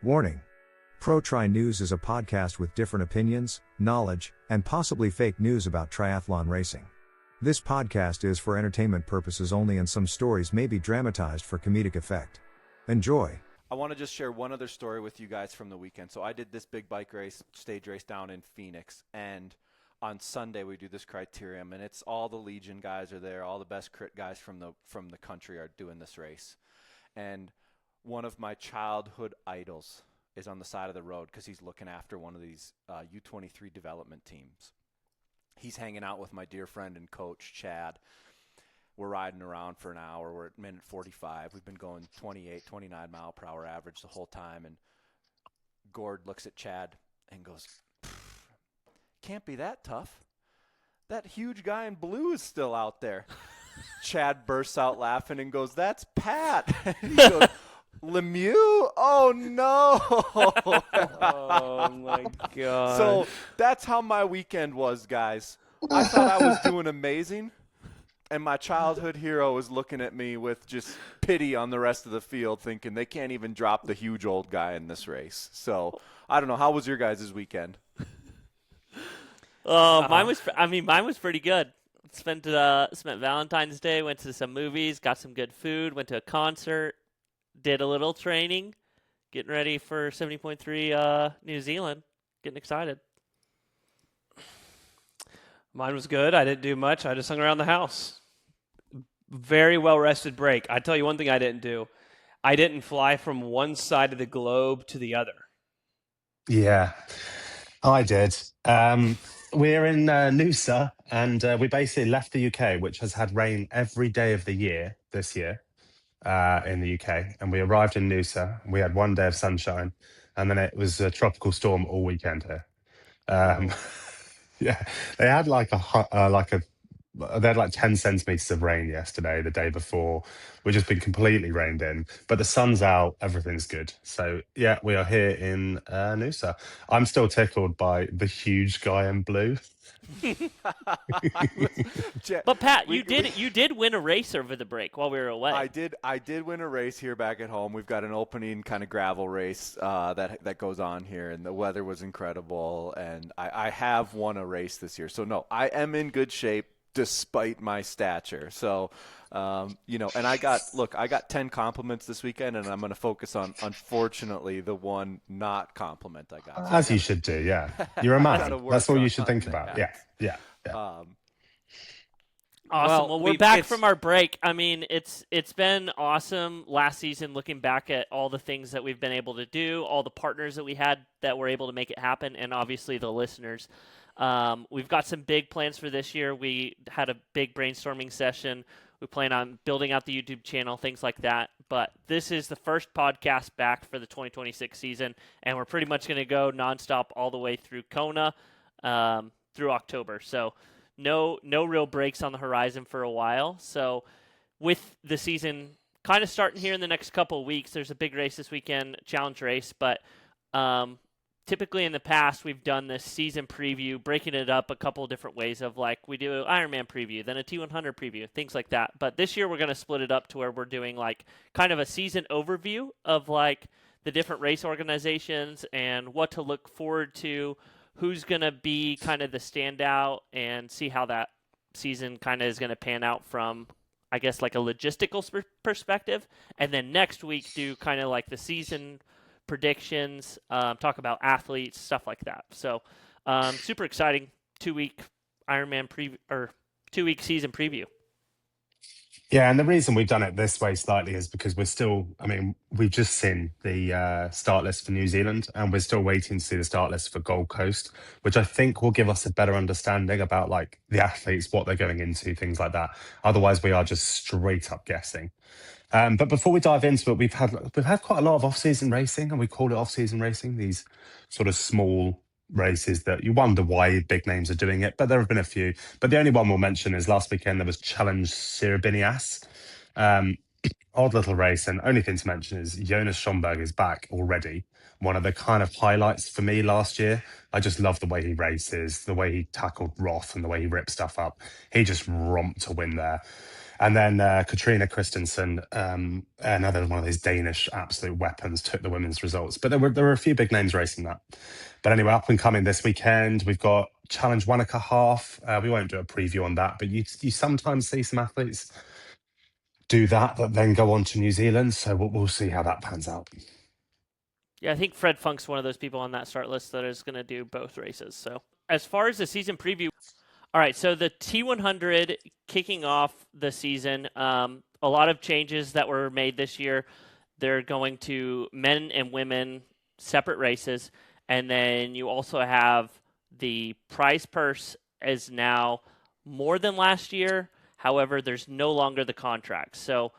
Warning. Pro-Tri News is a podcast with different opinions, knowledge, and possibly fake news about triathlon racing. This podcast is for entertainment purposes only, and some stories may be dramatized for comedic effect. Enjoy. I want to just share one other story with you guys from the weekend. So I did this big bike race, stage race down in Phoenix, and on Sunday we do this criterium, and it's all the Legion guys are there, all the best crit guys from the country are doing this race. And one of my childhood idols is on the side of the road because he's looking after one of these U23 development teams. He's hanging out with my dear friend and coach, Chad. We're riding around for an hour. We're at minute 45. We've been going 28, 29 mile per hour average the whole time. And Gord looks at Chad and goes, "Can't be that tough. That huge guy in blue is still out there." Chad bursts out laughing and goes, "That's Pat." And he goes, "Lemieux? Oh, no." Oh, my God. So that's how my weekend was, guys. I thought I was doing amazing, and my childhood hero was looking at me with just pity on the rest of the field, thinking they can't even drop the huge old guy in this race. So I don't know. How was your guys' weekend? Mine was pretty good. Spent Valentine's Day, went to some movies, got some good food, went to a concert, did a little training, getting ready for 70.3 New Zealand, getting excited. Mine was good. I didn't do much. I just hung around the house. Very well-rested break. I tell you one thing I didn't do. I didn't fly from one side of the globe to the other. Yeah, I did. We're in Noosa, and we basically left the UK, which has had rain every day of the year this year in the UK. And we arrived in Noosa. We had one day of sunshine, and then it was a tropical storm all weekend here. Yeah, they had like 10 centimeters of rain yesterday, the day before. We've just been completely rained in, but the sun's out, everything's good. So yeah, we are here in Noosa. I'm still tickled by the huge guy in blue. But Pat, you did win a race over the break while we were away. I did win a race here back at home. We've got an opening kind of gravel race that goes on here, and the weather was incredible, and I have won a race this year. So no, I am in good shape despite my stature. So and I got 10 compliments this weekend, and I'm going to focus on, unfortunately, the one not compliment I got. As you should do, yeah. You're a man. That's all you should think about. Yeah. Awesome. Well, we're back from our break. I mean, it's been awesome last season, looking back at all the things that we've been able to do, all the partners that we had that were able to make it happen, and obviously the listeners. We've got some big plans for this year. We had a big brainstorming session. We plan on building out the YouTube channel, things like that. But this is the first podcast back for the 2026 season, and we're pretty much going to go nonstop all the way through Kona through October. So no real breaks on the horizon for a while. So with the season kind of starting here in the next couple of weeks, there's a big race this weekend, challenge race, but typically in the past, we've done this season preview, breaking it up a couple of different ways of like we do an Ironman preview, then a T100 preview, things like that. But this year we're going to split it up to where we're doing like kind of a season overview of like the different race organizations and what to look forward to, who's going to be kind of the standout, and see how that season kind of is going to pan out from, I guess, like a logistical perspective. And then next week do kind of like the season predictions, talk about athletes, stuff like that. So super exciting 2-week Ironman preview or 2-week season preview. Yeah, and the reason we've done it this way slightly is because we've just seen the start list for New Zealand, and we're still waiting to see the start list for Gold Coast, which I think will give us a better understanding about like the athletes, what they're going into, things like that. Otherwise, we are just straight up guessing. But before we dive into it, we've had quite a lot of off-season racing, and we call it off-season racing, these sort of small races that you wonder why big names are doing it, but there have been a few. But the only one we'll mention is last weekend there was Challenge Siribinias. Odd little race, and only thing to mention is Jonas Schomburg is back already. One of the kind of highlights for me last year. I just love the way he races, the way he tackled Roth, and the way he ripped stuff up. He just romped to win there. And then Katrina Christensen, another one of these Danish absolute weapons, took the women's results. But there were a few big names racing that. But anyway, up and coming this weekend, we've got Challenge Wanaka Half. We won't do a preview on that, but you sometimes see some athletes do that then go on to New Zealand. So we'll see how that pans out. Yeah, I think Fred Funk's one of those people on that start list that is going to do both races. So as far as the season preview, all right, so the T100 kicking off the season, a lot of changes that were made this year. They're going to men and women separate races, and then you also have the prize purse is now more than last year. However, there's no longer the contract. So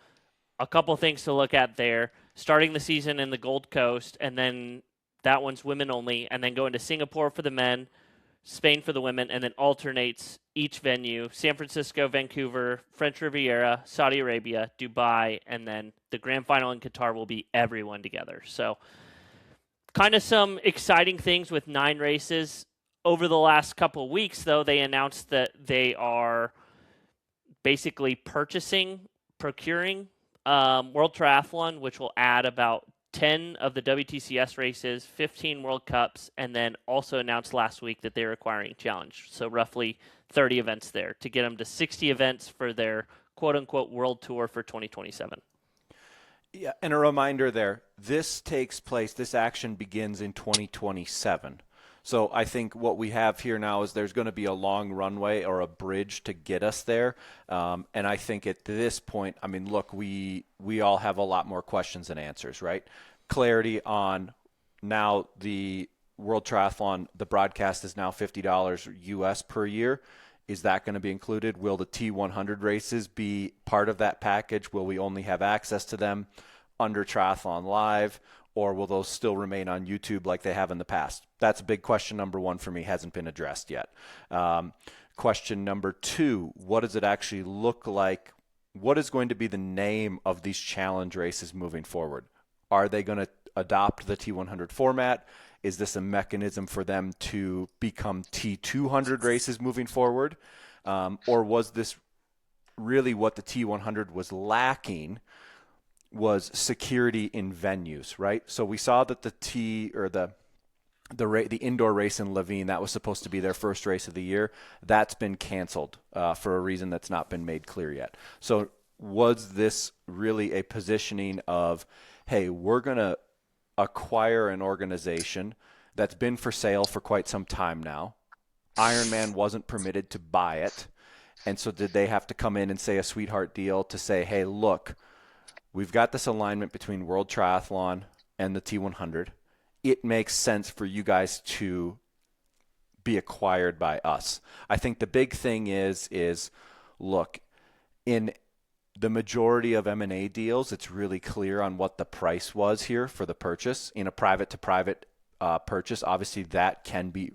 a couple things to look at there. Starting the season in the Gold Coast, and then that one's women only, and then going to Singapore for the men, Spain for the women, and then alternates each venue: San Francisco, Vancouver, French Riviera, Saudi Arabia, Dubai, and then the grand final in Qatar will be everyone together. So kind of some exciting things with 9 races. Over the last couple of weeks, though, they announced that they are basically procuring World Triathlon, which will add about 10 of the WTCS races, 15 World Cups, and then also announced last week that they're acquiring Challenge. So roughly 30 events there to get them to 60 events for their quote-unquote World Tour for 2027. Yeah, and a reminder there, this action begins in 2027. So I think what we have here now is there's going to be a long runway or a bridge to get us there. And I think at this point, I mean, look, we all have a lot more questions than answers, right? Clarity on now the World Triathlon, the broadcast is now $50 US per year. Is that going to be included? Will the T100 races be part of that package? Will we only have access to them under Triathlon Live? Or will those still remain on YouTube like they have in the past? That's a big question number 1 for me, hasn't been addressed yet. Question number 2, what does it actually look like? What is going to be the name of these challenge races moving forward? Are they going to adopt the T100 format? Is this a mechanism for them to become T200 races moving forward? Or was this really what the T100 was lacking? Was security in venues, right? So we saw that the indoor race in Levine, that was supposed to be their first race of the year. That's been canceled for a reason that's not been made clear yet. So was this really a positioning of, hey, we're going to acquire an organization that's been for sale for quite some time now. Ironman wasn't permitted to buy it. And so did they have to come in and say a sweetheart deal to say, hey, look, we've got this alignment between World Triathlon and the T100. It makes sense for you guys to be acquired by us. I think the big thing is look, in the majority of M&A deals, it's really clear on what the price was here for the purchase. In a private-to-private purchase, obviously that can be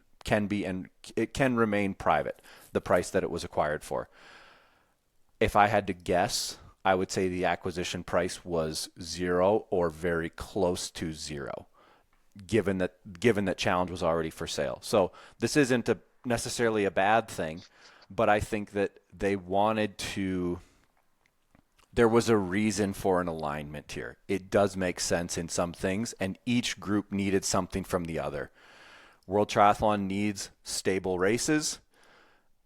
and it can remain private, the price that it was acquired for. If I had to guess, I would say the acquisition price was 0 or very close to 0, given that Challenge was already for sale. So this isn't necessarily a bad thing, but I think that they wanted to. There was a reason for an alignment here. It does make sense in some things, and each group needed something from the other. World Triathlon needs stable races.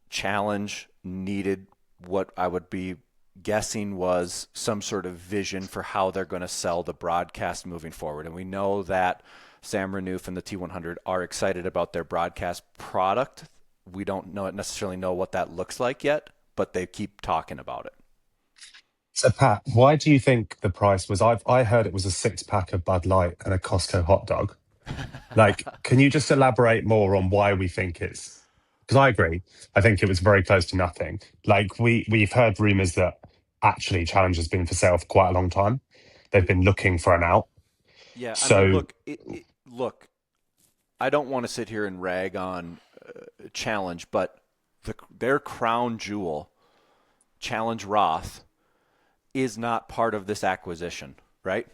Challenge needed what I would be guessing was some sort of vision for how they're going to sell the broadcast moving forward. And we know that Sam Renouf and the T100 are excited about their broadcast product. We don't necessarily know what that looks like yet, but they keep talking about it. So Pat, why do you think the price was? I heard it was a 6-pack of Bud Light and a Costco hot dog. Like, can you just elaborate more on why we think it's? Because I agree. I think it was very close to nothing. Like we've heard rumors that actually Challenge has been for sale for quite a long time. They've been looking for an out. Yeah. So I mean, look, I don't want to sit here and rag on Challenge, but their crown jewel, Challenge Roth, is not part of this acquisition, right?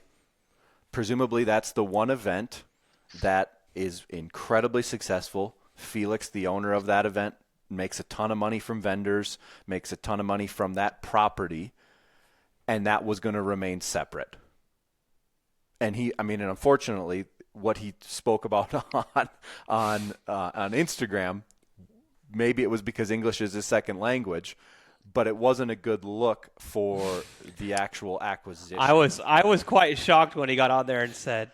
Presumably that's the one event that is incredibly successful. Felix, the owner of that event, makes a ton of money from vendors, makes a ton of money from that property. and that was going to remain separate. And and unfortunately, what he spoke about on Instagram, maybe it was because English is his second language, but it wasn't a good look for the actual acquisition. I was quite shocked when he got on there and said,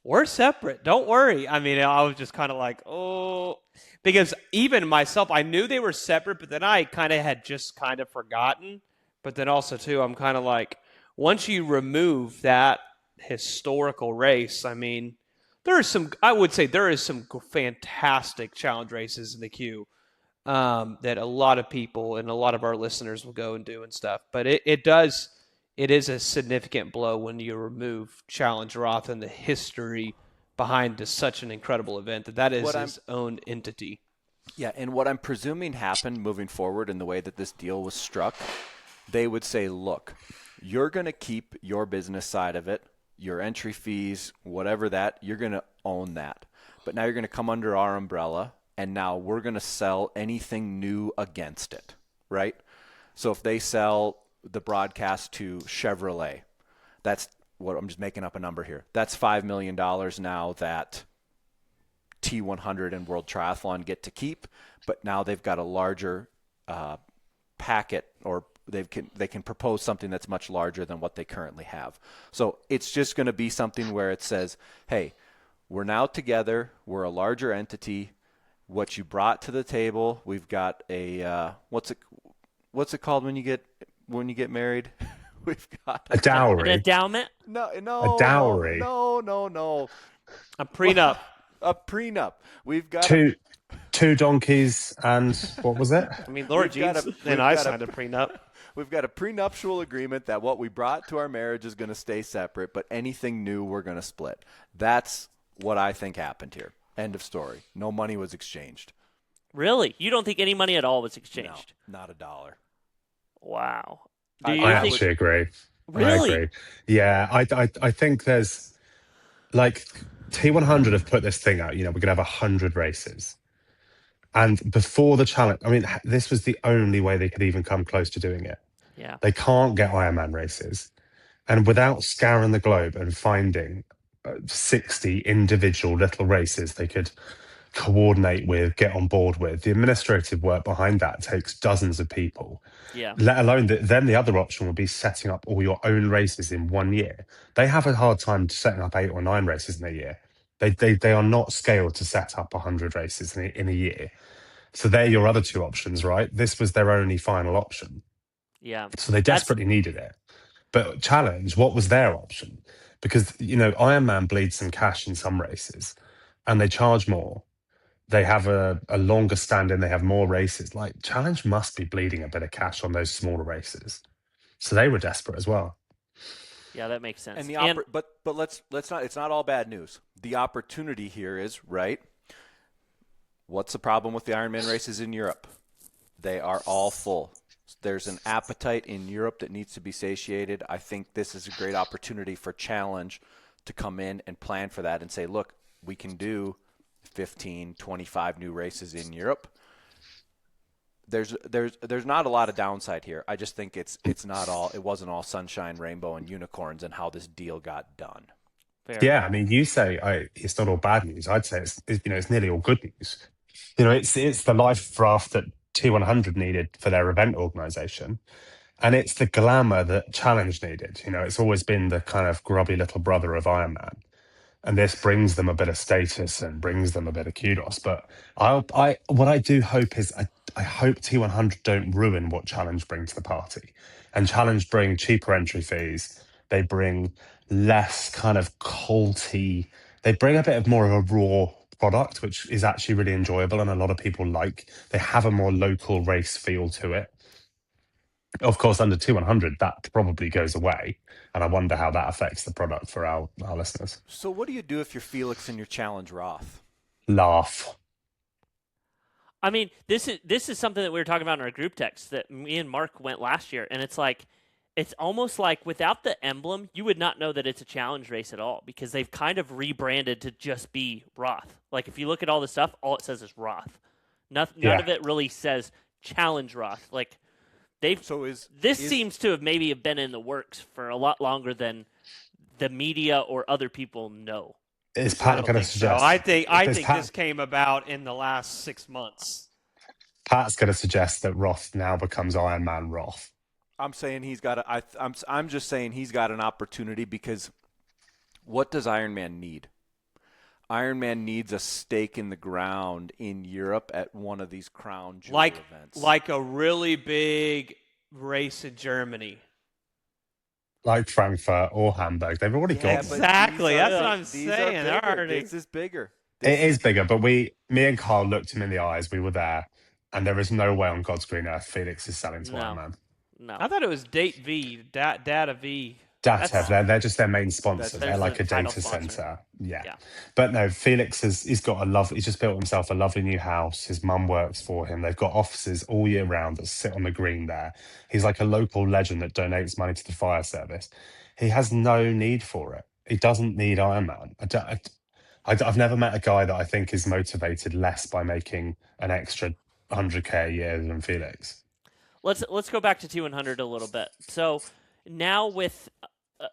"We're separate. Don't worry." I mean, I was just kind of like, oh, because even myself, I knew they were separate, but then I had just forgotten. But then also too, I'm kind of like, once you remove that historical race, I mean, I would say there is some fantastic challenge races in the queue that a lot of people and a lot of our listeners will go and do and stuff. But it is a significant blow when you remove Challenge Roth and the history behind such an incredible event that is his own entity. Yeah, and what I'm presuming happened moving forward in the way that this deal was struck, they would say, look, you're going to keep your business side of it, your entry fees, whatever that, you're going to own that. But now you're going to come under our umbrella, and now we're going to sell anything new against it, right? So if they sell the broadcast to Chevrolet, that's what I'm just making up a number here. That's $5 million now that T100 and World Triathlon get to keep, but now they've got a larger packet, or they can propose something that's much larger than what they currently have. So it's just going to be something where it says, hey, we're now together, we're a larger entity. What you brought to the table, we've got a what's it called when you get married? We've got a dowry. An endowment? No, a dowry. No. A prenup. A prenup. We've got two donkeys and what was it? I mean, Laura Jeans and I signed a prenup. We've got a prenuptial agreement that what we brought to our marriage is going to stay separate, but anything new we're going to split. That's what I think happened here. End of story. No money was exchanged. Really? You don't think any money at all was exchanged? No, not a dollar. Wow. I actually agree. Really? I agree. Yeah, I think there's like T100 have put this thing out. We're gonna have 100 races, and before the challenge, I mean, this was the only way they could even come close to doing it. Yeah. They can't get Ironman races, and without scouring the globe and finding 60 individual little races they could coordinate with, get on board with, the administrative work behind that takes dozens of people. Yeah. Let alone that, then the other option would be setting up all your own races in 1 year. They have a hard time setting up 8 or 9 races in a year. They are not scaled to set up 100 races in a year. So they're your other two options, right? This was their only final option. Yeah. So they desperately needed it. But Challenge, what was their option? Because, Ironman bleeds some cash in some races and they charge more. They have a longer stand-in. They have more races. Like, Challenge must be bleeding a bit of cash on those smaller races. So they were desperate as well. Yeah, that makes sense. But let's not. It's not all bad news. The opportunity here is right. What's the problem with the Ironman races in Europe? They are all full. There's an appetite in Europe that needs to be satiated. I think this is a great opportunity for Challenge to come in and plan for that and say, look, we can do 15, 25 new races in Europe. There's not a lot of downside here. I just think it wasn't all sunshine, rainbow, and unicorns and how this deal got done. Fair. Yeah, I mean, you say it's not all bad news. I'd say it's nearly all good news. It's the life raft that T100 needed for their event organization, and it's the glamour that Challenge needed. It's always been the kind of grubby little brother of Ironman. And this brings them a bit of status and brings them a bit of kudos. But what I do hope is I hope T100 don't ruin what Challenge bring to the party. And Challenge bring cheaper entry fees. They bring less kind of culty. They bring a bit of more of a raw product, which is actually really enjoyable and a lot of people like. They have a more local race feel to it. Of course, under T100, that probably goes away. And I wonder how that affects the product for our listeners. So what do you do if you're Felix and you're Challenge Roth? Laugh. I mean, this is something that we were talking about in our group text that me and Mark went last year. And it's almost like without the emblem, you would not know that it's a challenge race at all because they've kind of rebranded to just be Roth. Like if you look at all the stuff, all it says is Roth. None of it really says Challenge Roth. Like This seems to have maybe been in the works for a lot longer than the media or other people know. Is Pat going to suggest? So I think this came about in the last 6 months. Pat's going to suggest that Roth now becomes Ironman Roth. I'm saying he's got I'm just saying he's got an opportunity, because what does Ironman need? Ironman needs a stake in the ground in Europe at one of these crown jewel events. Like a really big race in Germany. Like Frankfurt or Hamburg. They've already got exactly. That's what I'm saying. This is bigger. It is bigger, but me and Carl looked him in the eyes. We were there, and there is no way on God's green earth Felix is selling to Ironman. No. I thought it was Data V. They're just their main sponsor. They're like a data center. Yeah. But no, Felix he's just built himself a lovely new house. His mum works for him. They've got offices all year round that sit on the green there. He's like a local legend that donates money to the fire service. He has no need for it. He doesn't need Ironman. I've never met a guy that I think is motivated less by making an extra 100K a year than Felix. Let's go back to T100 a little bit. So now with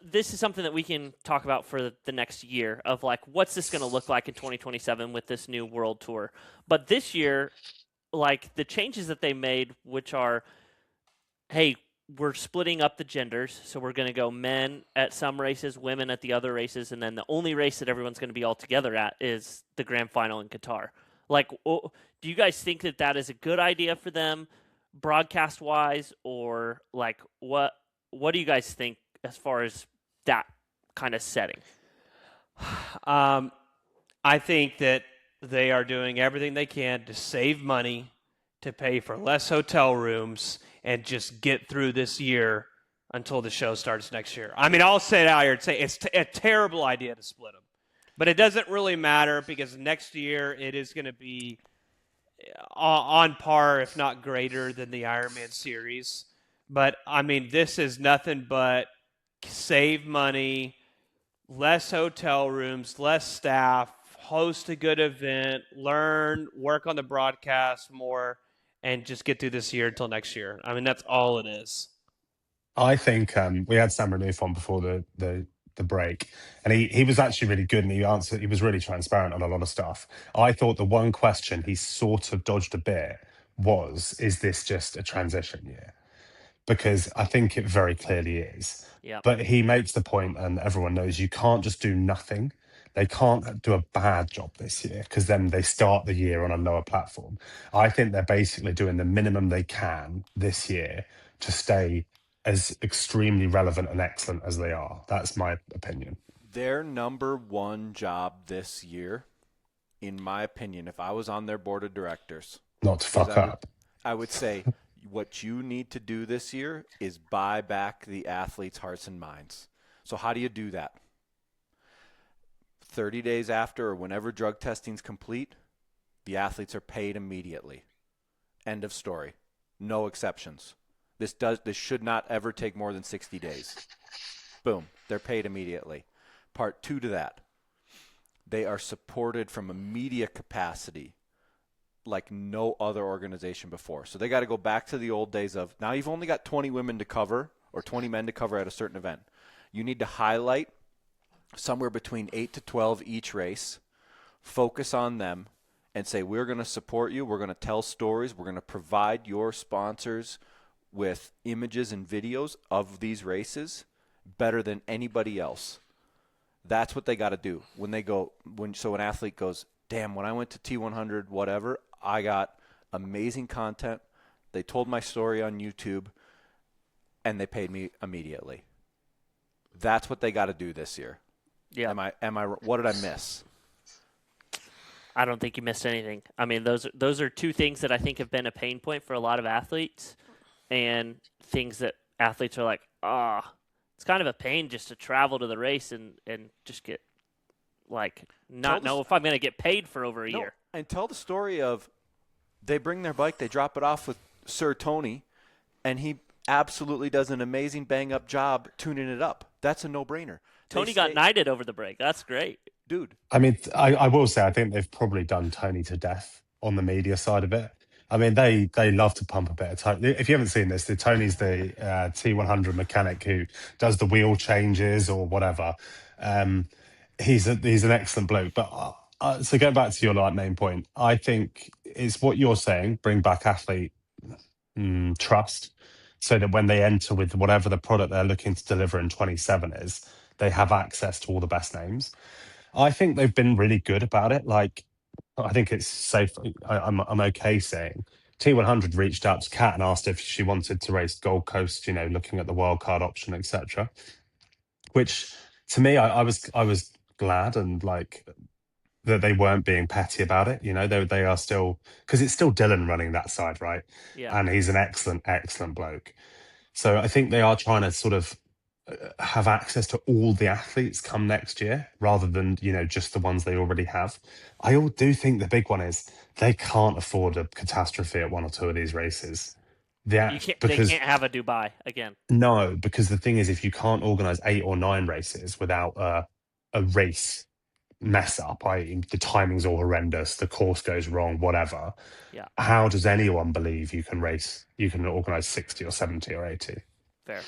this is something that we can talk about for the next year of like, what's this going to look like in 2027 with this new world tour? But this year, like the changes that they made, which are, hey, we're splitting up the genders. So we're going to go men at some races, women at the other races. And then the only race that everyone's going to be all together at is the grand final in Qatar. Like, do you guys think that that is a good idea for them broadcast wise, or like what do you guys think as far as that kind of setting? I think that they are doing everything they can to save money, to pay for less hotel rooms, and just get through this year until the show starts next year. I mean, I'll say it out here and say it's a terrible idea to split them. But it doesn't really matter, because next year it is going to be on par, if not greater, than the Ironman series. But, I mean, this is nothing but save money, less hotel rooms, less staff, host a good event, learn, work on the broadcast more, and just get through this year until next year. I mean, that's all it is. I think we had Sam Renouf on before the break, and he was actually really good, and he was really transparent on a lot of stuff. I thought the one question he sort of dodged a bit was, is this just a transition year? Because I think it very clearly is. Yeah. But he makes the point, and everyone knows, you can't just do nothing. They can't do a bad job this year, because then they start the year on a lower platform. I think they're basically doing the minimum they can this year to stay as extremely relevant and excellent as they are. That's my opinion. Their number one job this year, in my opinion, if I was on their board of directors, not to fuck up. I would say what you need to do this year is buy back the athletes' hearts and minds. So how do you do that? 30 days after, or whenever drug testing's complete, the athletes are paid immediately. End of story. No exceptions. This should not ever take more than 60 days. Boom. They're paid immediately. Part two to that, they are supported from a media capacity like no other organization before. So they got to go back to the old days of, now you've only got 20 women to cover or 20 men to cover at a certain event. You need to highlight somewhere between 8 to 12 each race, focus on them, and say, we're going to support you. We're going to tell stories. We're going to provide your sponsors with images and videos of these races better than anybody else. That's what they got to do. When an athlete goes, damn, when I went to T100, whatever, I got amazing content. They told my story on YouTube, and they paid me immediately. That's what they got to do this year. Yeah. What did I miss? I don't think you missed anything. I mean, those are two things that I think have been a pain point for a lot of athletes, and things that athletes are like, it's kind of a pain just to travel to the race and just get, like, not know if I'm going to get paid for over a year. And tell the story of, they bring their bike, they drop it off with Sir Tony, and he absolutely does an amazing bang-up job tuning it up. That's a no-brainer. Tony got knighted over the break. That's great. Dude. I mean, I will say, I think they've probably done Tony to death on the media side of it. I mean, they love to pump a bit of Tony. If you haven't seen this, Tony's the T100 mechanic who does the wheel changes or whatever. He's an excellent bloke. But so going back to your main point, I think it's what you're saying. Bring back athlete trust, so that when they enter with whatever the product they're looking to deliver in 27 is, they have access to all the best names. I think they've been really good about it. Like, I think it's safe. I'm okay saying T100 reached out to Kat and asked if she wanted to race Gold Coast. Looking at the wildcard option, etc. Which to me, I was glad and like that they weren't being petty about it. They are still, because it's still Dylan running that side, right? Yeah. And he's an excellent bloke. So I think they are trying to sort of have access to all the athletes come next year rather than just the ones they already have. I do think the big one is they can't afford a catastrophe at one or two of these races. They can't have a Dubai again. No, because the thing is, if you can't organize 8 or 9 races without a race mess up, i.e. the timing's all horrendous, the course goes wrong, whatever, how does anyone believe you can organize 60 or 70 or 80? Fair.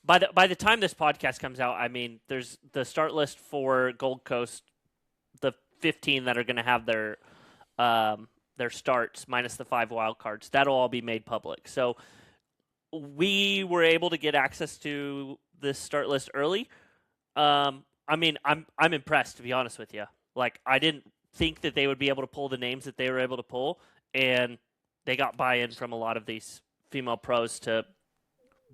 By the time this podcast comes out, I mean, there's the start list for Gold Coast, the 15 that are going to have their starts minus the 5 wild cards. That'll all be made public. So we were able to get access to this start list early. I mean, I'm impressed, to be honest with you. Like, I didn't think that they would be able to pull the names that they were able to pull, and they got buy-in from a lot of these female pros to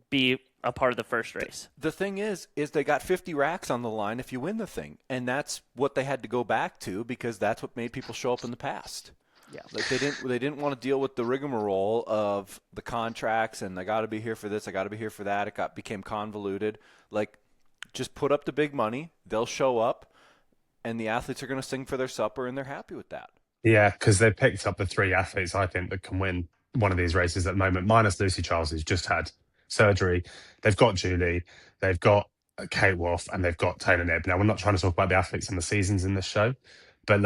be a part of the first race. The thing is they got 50 racks on the line if you win the thing, and that's what they had to go back to because that's what made people show up in the past. Yeah, like they didn't want to deal with the rigmarole of the contracts and I got to be here for this, I got to be here for that. It became convoluted. Like, just put up the big money, they'll show up, and the athletes are going to sing for their supper, and they're happy with that. Yeah, because they picked up the 3 athletes I think that can win one of these races at the moment, minus Lucy Charles, who's just had surgery. They've got Julie, they've got Kate Wolf, and they've got Taylor Knibb. Now, we're not trying to talk about the athletes and the seasons in this show, but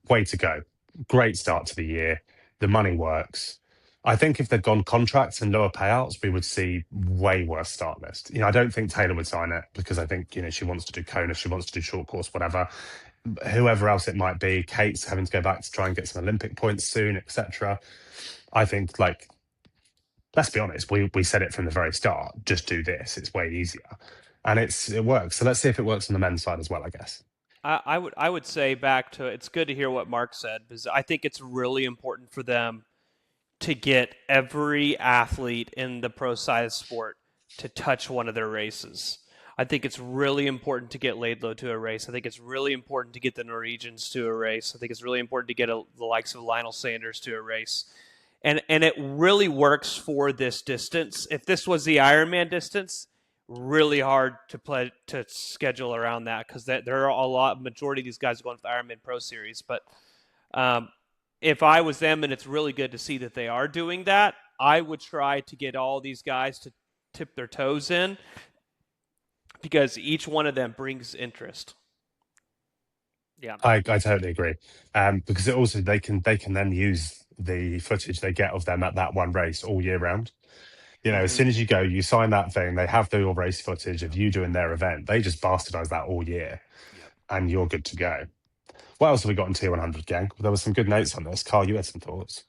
way to go. Great start to the year. The money works. I think if they'd gone contracts and lower payouts, we would see way worse start list. I don't think Taylor would sign it because I think, she wants to do Kona, she wants to do short course, whatever. Whoever else it might be, Kate's having to go back to try and get some Olympic points soon, etc. I think, let's be honest, we said it from the very start, just do this, it's way easier. And it works. So let's see if it works on the men's side as well, I guess. I would say back to, it's good to hear what Mark said, because I think it's really important for them to get every athlete in the pro size sport to touch one of their races. I think it's really important to get Laidlow to a race. I think it's really important to get the Norwegians to a race. I think it's really important to get the likes of Lionel Sanders to a race. And it really works for this distance. If this was the Ironman distance, really hard to schedule around that, because there are majority of these guys are going for the Ironman Pro Series. But if I was them, and it's really good to see that they are doing that, I would try to get all these guys to tip their toes in, because each one of them brings interest. Yeah, I totally agree. Because it also they can then use the footage they get of them at that one race all year round. As soon as you go, you sign that thing, they have the race footage of you doing their event. They just bastardize that all year, and you're good to go. What else have we got in T100, gang? There were some good notes on this. Carl, you had some thoughts.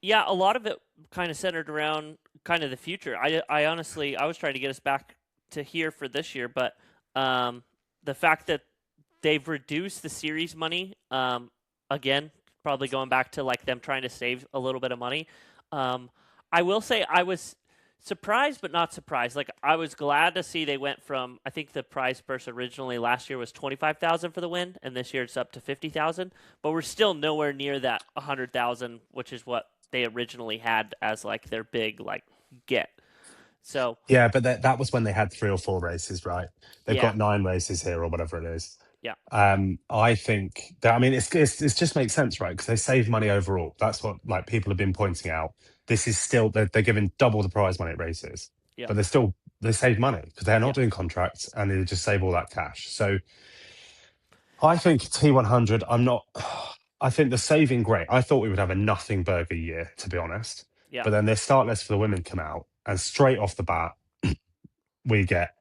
Yeah, a lot of it kind of centered around kind of the future. I honestly, I was trying to get us back to here for this year, but the fact that they've reduced the series money, again, probably going back to them trying to save a little bit of money. I will say I was surprised, but not surprised. I was glad to see they went from, I think the prize purse originally last year was $25,000 for the win, and this year it's up to $50,000. But we're still nowhere near that $100,000, which is what they originally had as their big get. So yeah, but that was when they had 3 or 4 races, right? They've got 9 races here or whatever it is. Yeah. I think that, it's just makes sense, right? Because they save money overall. That's what people have been pointing out. This is still, they're giving double the prize money at races, but they save money because they're not doing contracts, and they just save all that cash. So I think T100, I think the saving great. I thought we would have a nothing burger year, to be honest. Yeah. But then this start list for the women come out, and straight off the bat, we get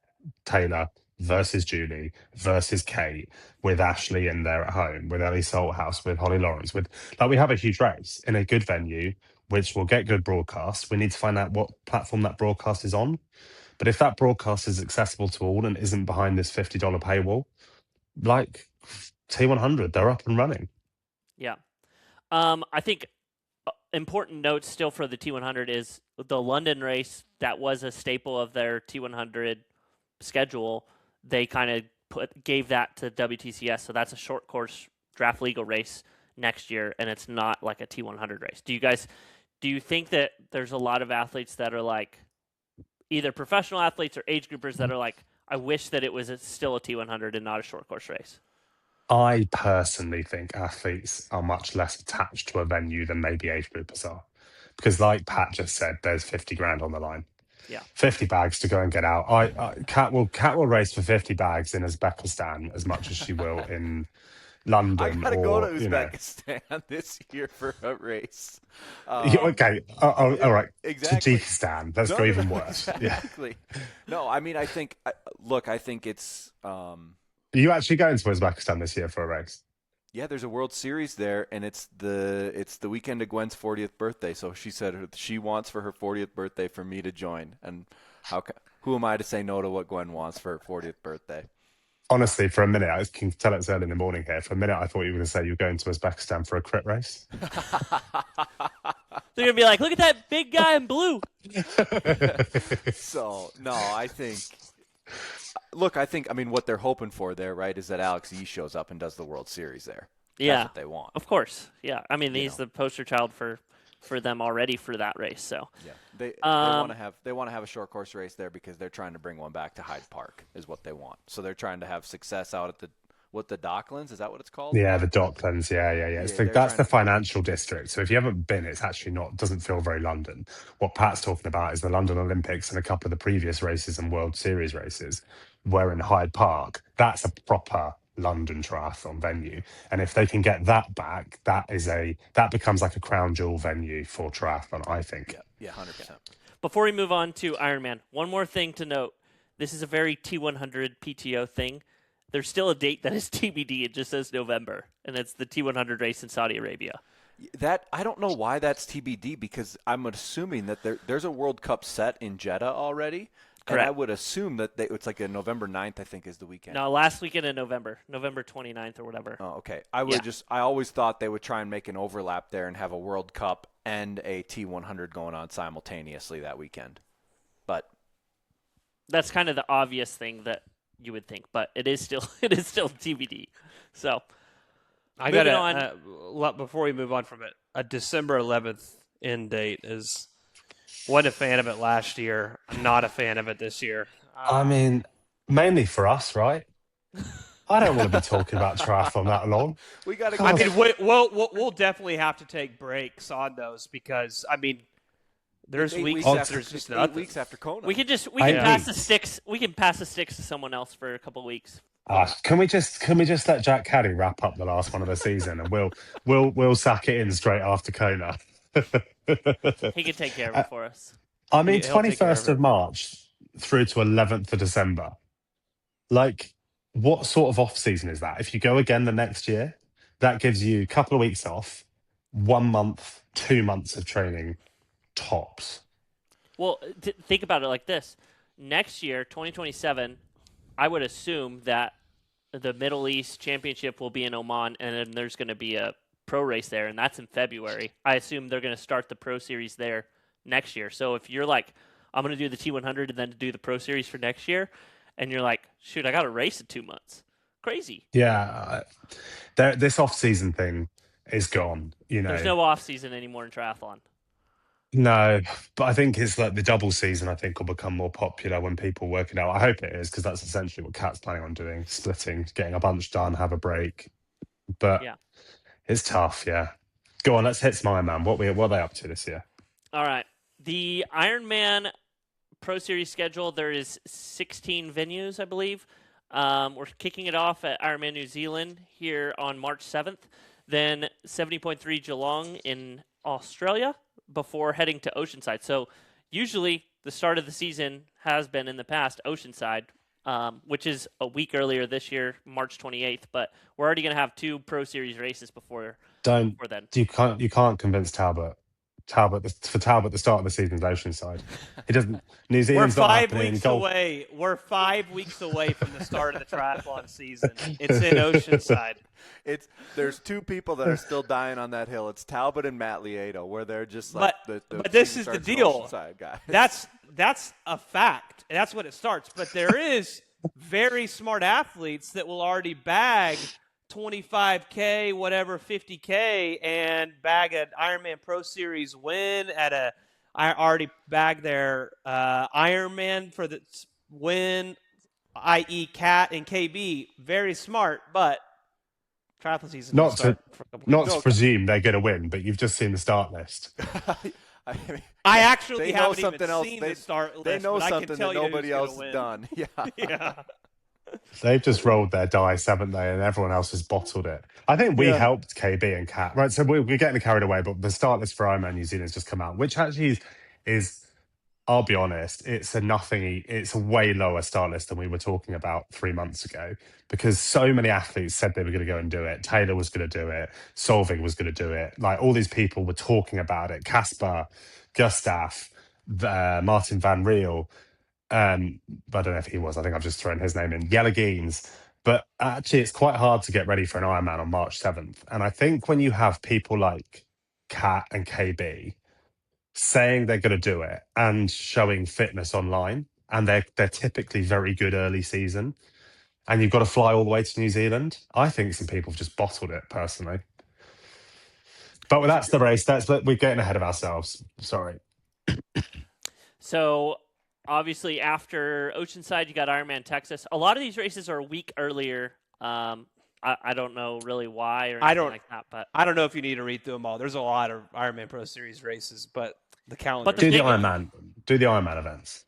Taylor versus Julie versus Kate, with Ashley in there at home, with Ellie Salthouse, with Holly Lawrence, with we have a huge race in a good venue, which will get good broadcast. We need to find out what platform that broadcast is on. But if that broadcast is accessible to all and isn't behind this $50 paywall, like T100, they're up and running. Yeah. I think important notes still for the T100 is the London race that was a staple of their T100 schedule. They kind of gave that to WTCS, so that's a short course draft legal race next year, and it's not like a T100 race. Do you think that there's a lot of athletes that are like either professional athletes or age groupers that are like, I wish that it was still a T100 and not a short course race? I personally think athletes are much less attached to a venue than maybe age groupers are. Because like Pat just said, there's 50 grand on the line. Yeah. 50 bags to go and get out. Kat will race for 50 bags in Uzbekistan as much as she will in London. I gotta go to Uzbekistan this year for a race. Okay. All right. Exactly. Tajikistan. Let's go even worse. Exactly. Yeah. No, I mean, I think it's. Are you actually going to Uzbekistan this year for a race? Yeah, there's a World Series there, and it's the weekend of Gwen's 40th birthday. So she said she wants for her 40th birthday for me to join. And who am I to say no to what Gwen wants for her 40th birthday? Honestly, for a minute, I can tell it's early in the morning here. For a minute, I thought you were going to say you were going to Uzbekistan for a crit race. They're going to be like, look at that big guy in blue. So, no, I think what they're hoping for there, right, is that Alex Yee shows up and does the World Series there. Yeah. That's what they want. Of course. Yeah. I mean, he's the poster child for them already for that race. So yeah, they want to have a short course race there because they're trying to bring one back to Hyde Park is what they want. So they're trying to have success out at the Docklands, is that what it's called? Yeah, the Docklands. Yeah. That's the financial district. So if you haven't been, it's actually doesn't feel very London. What Pat's talking about is the London Olympics and a couple of the previous races and World Series races were in Hyde Park. That's a proper London triathlon venue. And if they can get that back, that becomes like a crown jewel venue for triathlon, I think. Yeah, 100%. Before we move on to Ironman, one more thing to note. This is a very T100 PTO thing. There's still a date that is TBD. It just says November, and it's the T100 race in Saudi Arabia. That I don't know why that's TBD because I'm assuming that there's a World Cup set in Jeddah already. Correct. And I would assume that it's like a November 9th, I think, is the weekend. No, last weekend in November 29th or whatever. Oh, okay. I always thought they would try and make an overlap there and have a World Cup and a T100 going on simultaneously that weekend. But that's kind of the obvious thing that you would think, but it is still TBD. So I got to before we move on from it, a December 11th end date is. Wasn't a fan of it last year. I'm not a fan of it this year. I mean, mainly for us, right? I don't want to be talking about triathlon that long. We got to. I mean, we'll definitely have to take breaks on those because I mean, there's weeks after there's just 8 weeks after Kona. We can pass the sticks. We can pass the sticks to someone else for a couple of weeks. Can we just let Jack Caddy wrap up the last one of the season and we'll sack it in straight after Kona. He can take care of it for us. I mean, 21st of March through to 11th of December. Like, what sort of off-season is that? If you go again the next year, that gives you a couple of weeks off, 1 month, 2 months of training, tops. Well, think about it like this. Next year, 2027, I would assume that the Middle East Championship will be in Oman, and then there's going to be a pro race there, and that's in February. I assume they're going to start the pro series there next year. So if you're like, I'm going to do the T100 and then do the pro series for next year, and you're like, shoot, I got a race in 2 months. Crazy. Yeah. This off-season thing is gone. There's no off-season anymore in triathlon. No, but I think it's like the double season, I think, will become more popular when people work it out. I hope it is, because that's essentially what Kat's planning on doing, splitting, getting a bunch done, have a break. But yeah. It's tough, yeah. Go on, let's hit Smile Man. What are they up to this year? All right. The Ironman Pro Series schedule, there is 16 venues, I believe. We're kicking it off at Ironman New Zealand here on March 7th. then 70.3 Geelong in Australia before heading to Oceanside. So usually the start of the season has been in the past Oceanside, which is a week earlier this year, March 28th. But we're already going to have 2 Pro Series races before then. You can't convince Talbot. For Talbot, the start of the season is Oceanside. He doesn't. New Zealand's We're not 5 happening. weeks away. We're 5 weeks away from the start of the triathlon season. It's in Oceanside. There's 2 people that are still dying on that hill. It's Talbot and Matt Lieto, where they're just like but this is the deal. Guys. That's a fact. That's what it starts. But there is very smart athletes that will already bag 25K, whatever, 50K, and bag an Ironman Pro Series win I already bagged their Ironman for the win, i.e. Cat and KB. Very smart, but triathlon season Not to presume they're going to win, but you've just seen the start list. I actually haven't even seen the start list. They know but something I can tell that nobody else has done. Yeah. Yeah. They've just rolled their dice, haven't they? And everyone else has bottled it. I think we helped KB and Cat. Right, so we're getting carried away, but the start list for Ironman New Zealand has just come out, which actually is, I'll be honest, it's a way lower start list than we were talking about 3 months ago, because so many athletes said they were going to go and do it. Taylor was going to do it. Solving was going to do it. Like, all these people were talking about it. Casper, Gustav, Martin Van Riel. I don't know if he was. I think I've just thrown his name in. Yellow But actually, it's quite hard to get ready for an Ironman on March 7th. And I think when you have people like Kat and KB saying they're going to do it and showing fitness online, and they're typically very good early season, and you've got to fly all the way to New Zealand, I think some people have just bottled it, personally. But that's the race. We're getting ahead of ourselves. Sorry. So obviously, after Oceanside, you got Ironman Texas. A lot of these races are a week earlier. I don't know really why or anything like that. But I don't know if you need to read through them all. There's a lot of Ironman Pro Series races, but the calendar. But do the Ironman events.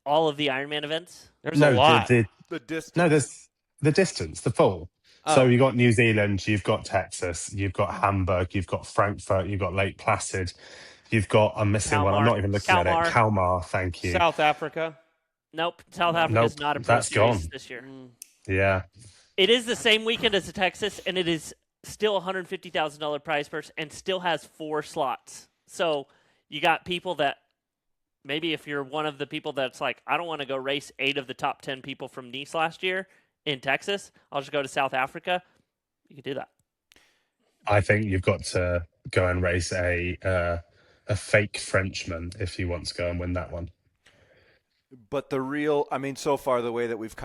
All of the Ironman events? There's a lot. The distance. No, there's the distance, the full. Oh. So you've got New Zealand, you've got Texas, you've got Hamburg, you've got Frankfurt, you've got Lake Placid. You've got, I'm missing one, I'm not even looking at it. Kalmar, thank you. South Africa. Nope, South Africa is not a Pro Series this year. Yeah. It is the same weekend as the Texas, and it is still $150,000 prize purse and still has 4 slots. So you got people that, maybe if you're one of the people that's like, I don't want to go race 8 of the top 10 people from Nice last year in Texas, I'll just go to South Africa. You can do that. I think you've got to go and race a fake Frenchman if you want to go and win that one. But so far the way that we've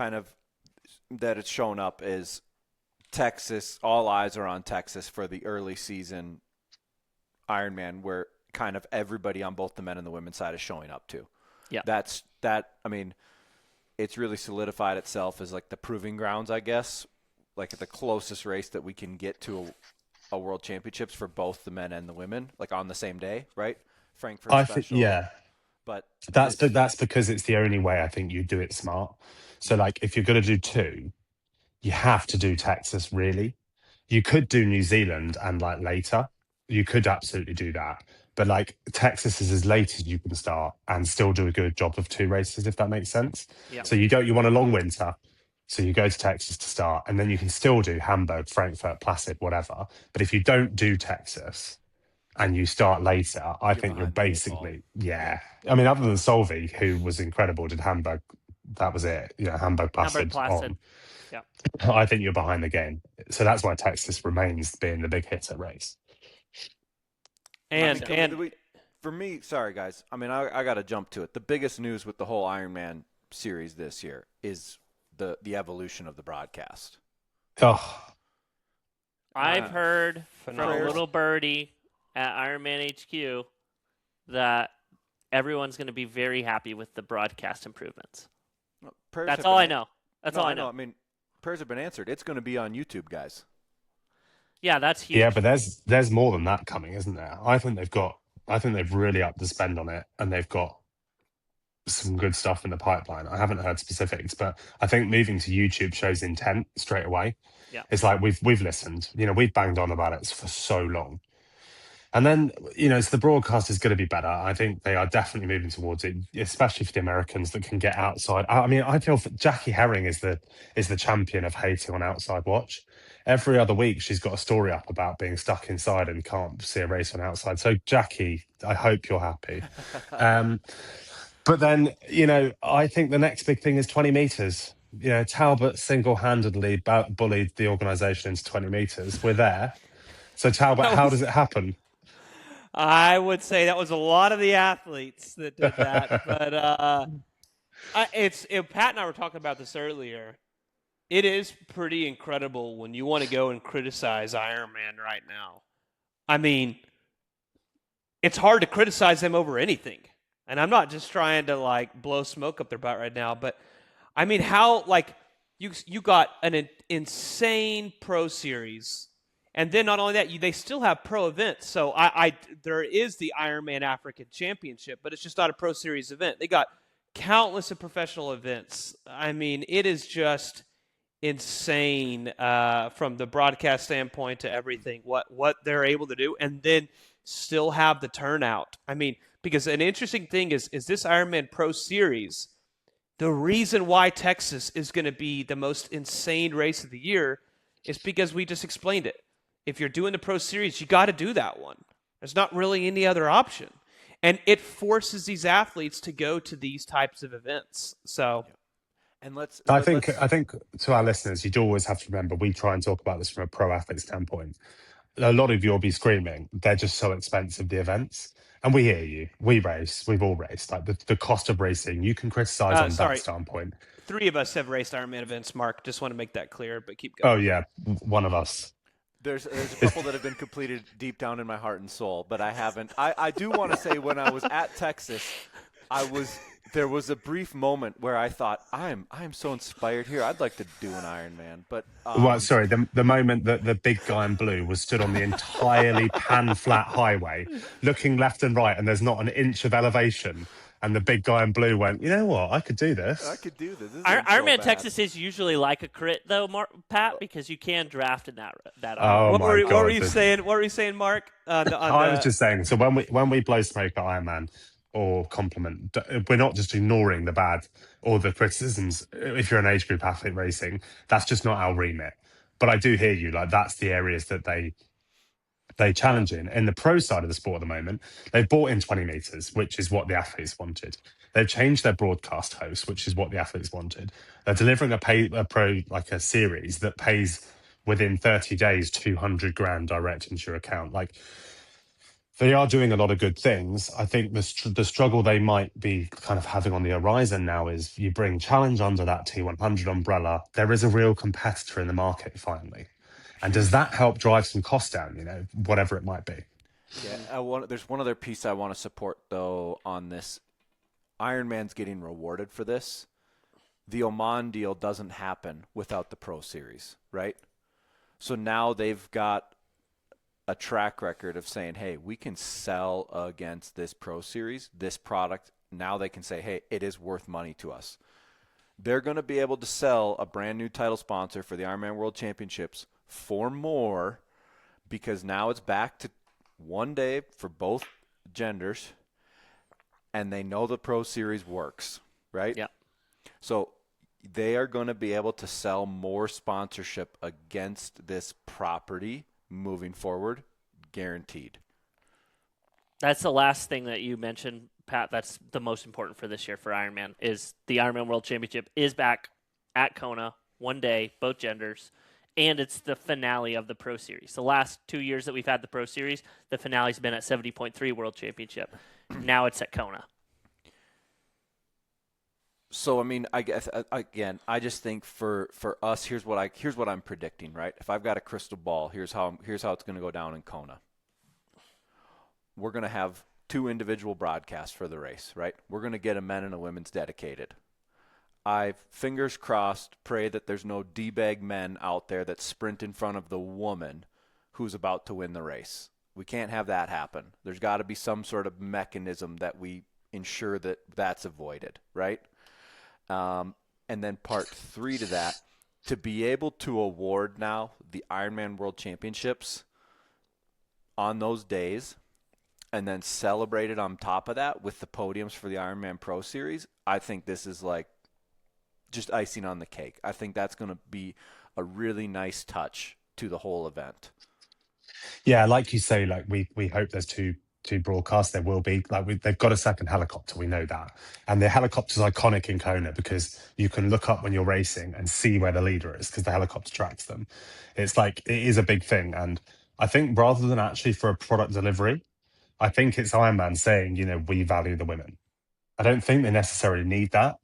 that it's shown up is Texas, all eyes are on Texas for the early season Ironman, where kind of everybody on both the men and the women's side is showing up to. Yeah. It's really solidified itself as like the proving grounds, I guess, like the closest race that we can get to a world championships for both the men and the women, like on the same day, right? Frankfurt special. Yeah. But that's because it's the only way I think you do it smart. So like if you're going to do 2, you have to do Texas, really. You could do New Zealand and like later. You could absolutely do that. But like Texas is as late as you can start and still do a good job of 2 races, if that makes sense. Yeah. So you want a long winter. So you go to Texas to start, and then you can still do Hamburg, Frankfurt, Placid, whatever. But if you don't do Texas and you start later, I think you're basically, I mean, other than Solvi, who was incredible, did Hamburg. That was it. Hamburg, Placid. On. Yeah. I think you're behind the game. So that's why Texas remains being the big hitter race. For me, sorry guys, I mean, I got to jump to it. The biggest news with the whole Ironman series this year is the evolution of the broadcast. Oh, I've heard from a little birdie at Ironman HQ that everyone's going to be very happy with the broadcast improvements. That's all I know. That's all I know. I mean, prayers have been answered. It's going to be on YouTube, guys. Yeah, that's huge. Yeah, but there's more than that coming, isn't there? I think they've really upped the spend on it, and they've got some good stuff in the pipeline. I haven't heard specifics, but I think moving to YouTube shows intent straight away. Yeah. It's like we've listened. We've banged on about it for so long. And then, so the broadcast is going to be better. I think they are definitely moving towards it, especially for the Americans that can get outside. I mean, I feel Jackie Herring is the champion of hating on outside watch. Every other week, she's got a story up about being stuck inside and can't see a race on outside. So, Jackie, I hope you're happy. But then, I think the next big thing is 20 meters. Talbot single-handedly bullied the organisation into 20 meters. We're there. So, Talbot, how does it happen? I would say that was a lot of the athletes that did that. But Pat and I were talking about this earlier. It is pretty incredible when you want to go and criticize Ironman right now. I mean, it's hard to criticize them over anything. And I'm not just trying to, blow smoke up their butt right now. But, I mean, how, you got an insane pro series. And then not only that, they still have pro events. So there is the Ironman African Championship, but it's just not a pro series event. They got countless of professional events. I mean, it is just insane from the broadcast standpoint to everything, what they're able to do, and then still have the turnout. I mean, because an interesting thing is this Ironman Pro Series, the reason why Texas is going to be the most insane race of the year is because we just explained it. If you're doing the Pro Series, you got to do that one. There's not really any other option. And it forces these athletes to go to these types of events. So, and I think to our listeners, you'd always have to remember, we try and talk about this from a pro athlete standpoint. A lot of you'll be screaming, they're just so expensive, the events. And we hear you. We race. We've all raced. The cost of racing, you can criticize on that standpoint. 3 of us have raced Ironman events, Mark. Just want to make that clear, but keep going. Oh, yeah. One of us. There's a couple that have been completed deep down in my heart and soul, but I haven't. I do want to say when I was at Texas, there was a brief moment where I thought, I am so inspired here. I'd like to do an Ironman. But the moment that the big guy in blue was stood on the entirely pan-flat highway, looking left and right, and there's not an inch of elevation. And the big guy in blue went, you know what? I could do this. I could do this. Ironman Texas is usually like a crit, though, Pat, because you can draft in that. Oh, what were you saying? What were you saying, Mark? I was just saying. So when we blow smoke at Ironman or compliment, we're not just ignoring the bad or the criticisms. If you're an age group athlete racing, that's just not our remit. But I do hear you. That's the areas that they challenge in the pro side of the sport at the moment. They've brought in 20 meters, which is what the athletes wanted. They've changed their broadcast host, which is what the athletes wanted. They're delivering a series that pays within 30 days 200 grand direct into your account. They are doing a lot of good things. I think the struggle they might be kind of having on the horizon now is you bring challenge under that T100 umbrella. There is a real competitor in the market finally. And does that help drive some costs down, whatever it might be? Yeah, there's one other piece I want to support, though, on this. Ironman's getting rewarded for this. The Oman deal doesn't happen without the Pro Series, right? So now they've got a track record of saying, hey, we can sell against this Pro Series, this product. Now they can say, hey, it is worth money to us. They're going to be able to sell a brand new title sponsor for the Ironman World Championships for more, because now it's back to one day for both genders, and they know the Pro Series works, right? Yeah. So they are going to be able to sell more sponsorship against this property moving forward, guaranteed. That's the last thing that you mentioned, Pat. That's the most important for this year for Ironman, is the Ironman World Championship is back at Kona, one day, both genders. And it's the finale of the Pro Series. The last 2 years that we've had the Pro Series, the finale's been at 70.3 World Championship. Now it's at Kona. So, I mean, I guess, again, I just think for us, here's what I'm predicting, right? If I've got a crystal ball, here's how it's going to go down in Kona. We're going to have 2 individual broadcasts for the race, right? We're going to get a men and a women's dedicated. I, fingers crossed, pray that there's no D-bag men out there that sprint in front of the woman who's about to win the race. We can't have that happen. There's got to be some sort of mechanism that we ensure that that's avoided, right? And then part 3 to that, to be able to award now the Ironman World Championships on those days and then celebrate it on top of that with the podiums for the Ironman Pro Series, I think this is like just icing on the cake. I think that's going to be a really nice touch to the whole event. Yeah, like you say, like we hope there's two broadcasts. There will be. They've got a second helicopter. We know that, and the helicopter's iconic in Kona because you can look up when you're racing and see where the leader is because the helicopter tracks them. It's like it is a big thing, and I think rather than actually for a product delivery, I think it's Ironman saying, we value the women. I don't think they necessarily need that,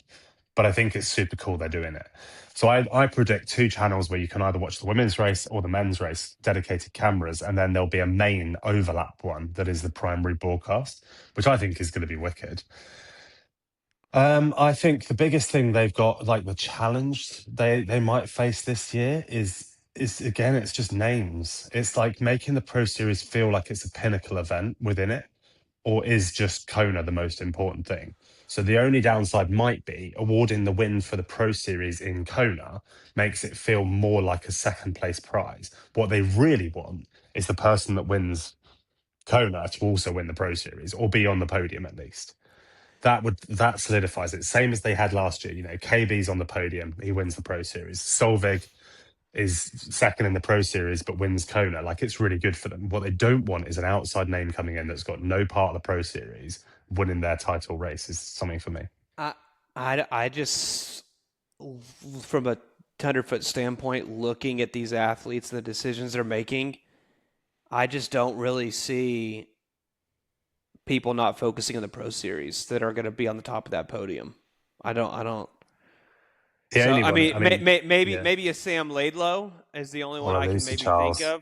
but I think it's super cool they're doing it. So I predict 2 channels where you can either watch the women's race or the men's race, dedicated cameras, and then there'll be a main overlap one that is the primary broadcast, which I think is going to be wicked. I think the biggest thing they've got, like the challenge they might face this year is again, it's just names. It's like making the Pro Series feel like it's a pinnacle event within it, or is just Kona the most important thing? So the only downside might be awarding the win for the Pro Series in Kona makes it feel more like a second place prize. What they really want is the person that wins Kona to also win the Pro Series or be on the podium at least. That solidifies it. Same as they had last year. KB's on the podium, he wins the Pro Series. Solveig is second in the Pro Series but wins Kona. Like, it's really good for them. What they don't want is an outside name coming in that's got no part of the Pro Series winning their title race is something for me. I just, from a 100-foot standpoint, looking at these athletes, the decisions they're making, I just don't really see people not focusing on the Pro Series that are going to be on the top of that podium. I don't. Maybe a Sam Laidlow is the only one I can maybe think of,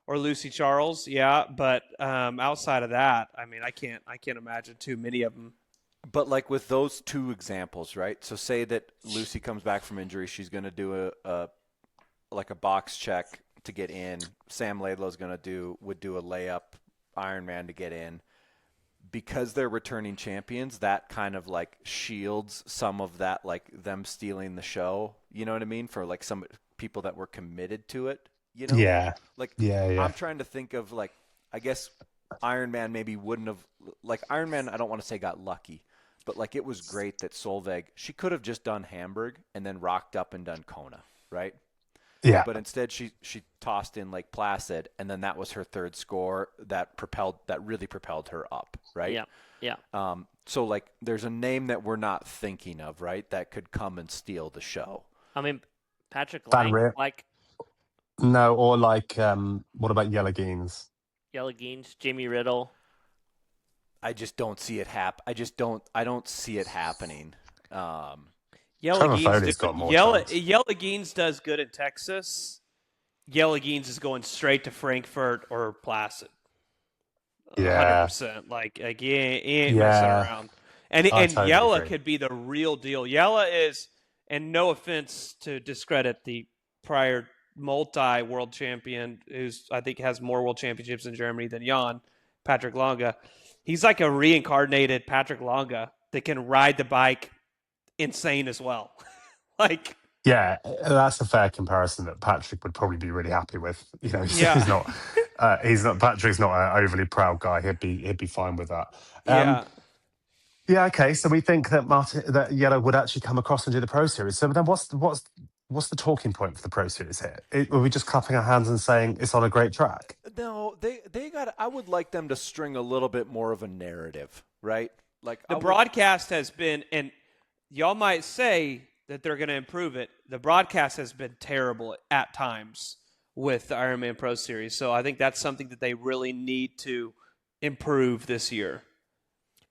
or Lucy Charles. Yeah, but outside of that, I can't imagine too many of them. But like with those 2 examples, right? So say that Lucy comes back from injury, she's going to do a box check to get in. Sam Laidlow's would do a layup Ironman to get in. Because they're returning champions, that kind of like shields some of that, like them stealing the show. You know what I mean? For like some people that were committed to it, Yeah. Yeah. I'm trying to think of like, I guess Ironman maybe wouldn't have, like Ironman, I don't want to say got lucky, but like it was great that Solveig, she could have just done Hamburg and then rocked up and done Kona, right? Yeah. But instead she tossed in Lake Placid, and then that was her 3rd score that really propelled her up, right? Yeah. So like there's a name that we're not thinking of, right? That could come and steal the show. Patrick Lang, no, or like what about Yellow Geens? Yellow Geens, Jamie Riddle. I just don't see it I don't see it happening. Yellow Geens does good in Texas. Yellow Geens is going straight to Frankfurt or Placid. 100%. Like he ain't messing around. And totally Yella could be the real deal. Yella is, and no offense to discredit the prior multi-world champion, who's I think has more world championships in Germany than Jan, Patrick Longa. He's like a reincarnated Patrick Longa that can ride the bike insane as well. Yeah, that's a fair comparison that Patrick would probably be really happy with. He's not Patrick's not an overly proud guy. He'd be fine with that. Yeah. Okay. So we think that Yellow would actually come across and do the Pro Series. So then what's the talking point for the Pro Series here? Were we just clapping our hands and saying it's on a great track? No, I would like them to string a little bit more of a narrative, right? Like the broadcast has been, and y'all might say that they're going to improve it. The broadcast has been terrible at times with the Ironman Pro Series. So I think that's something that they really need to improve this year.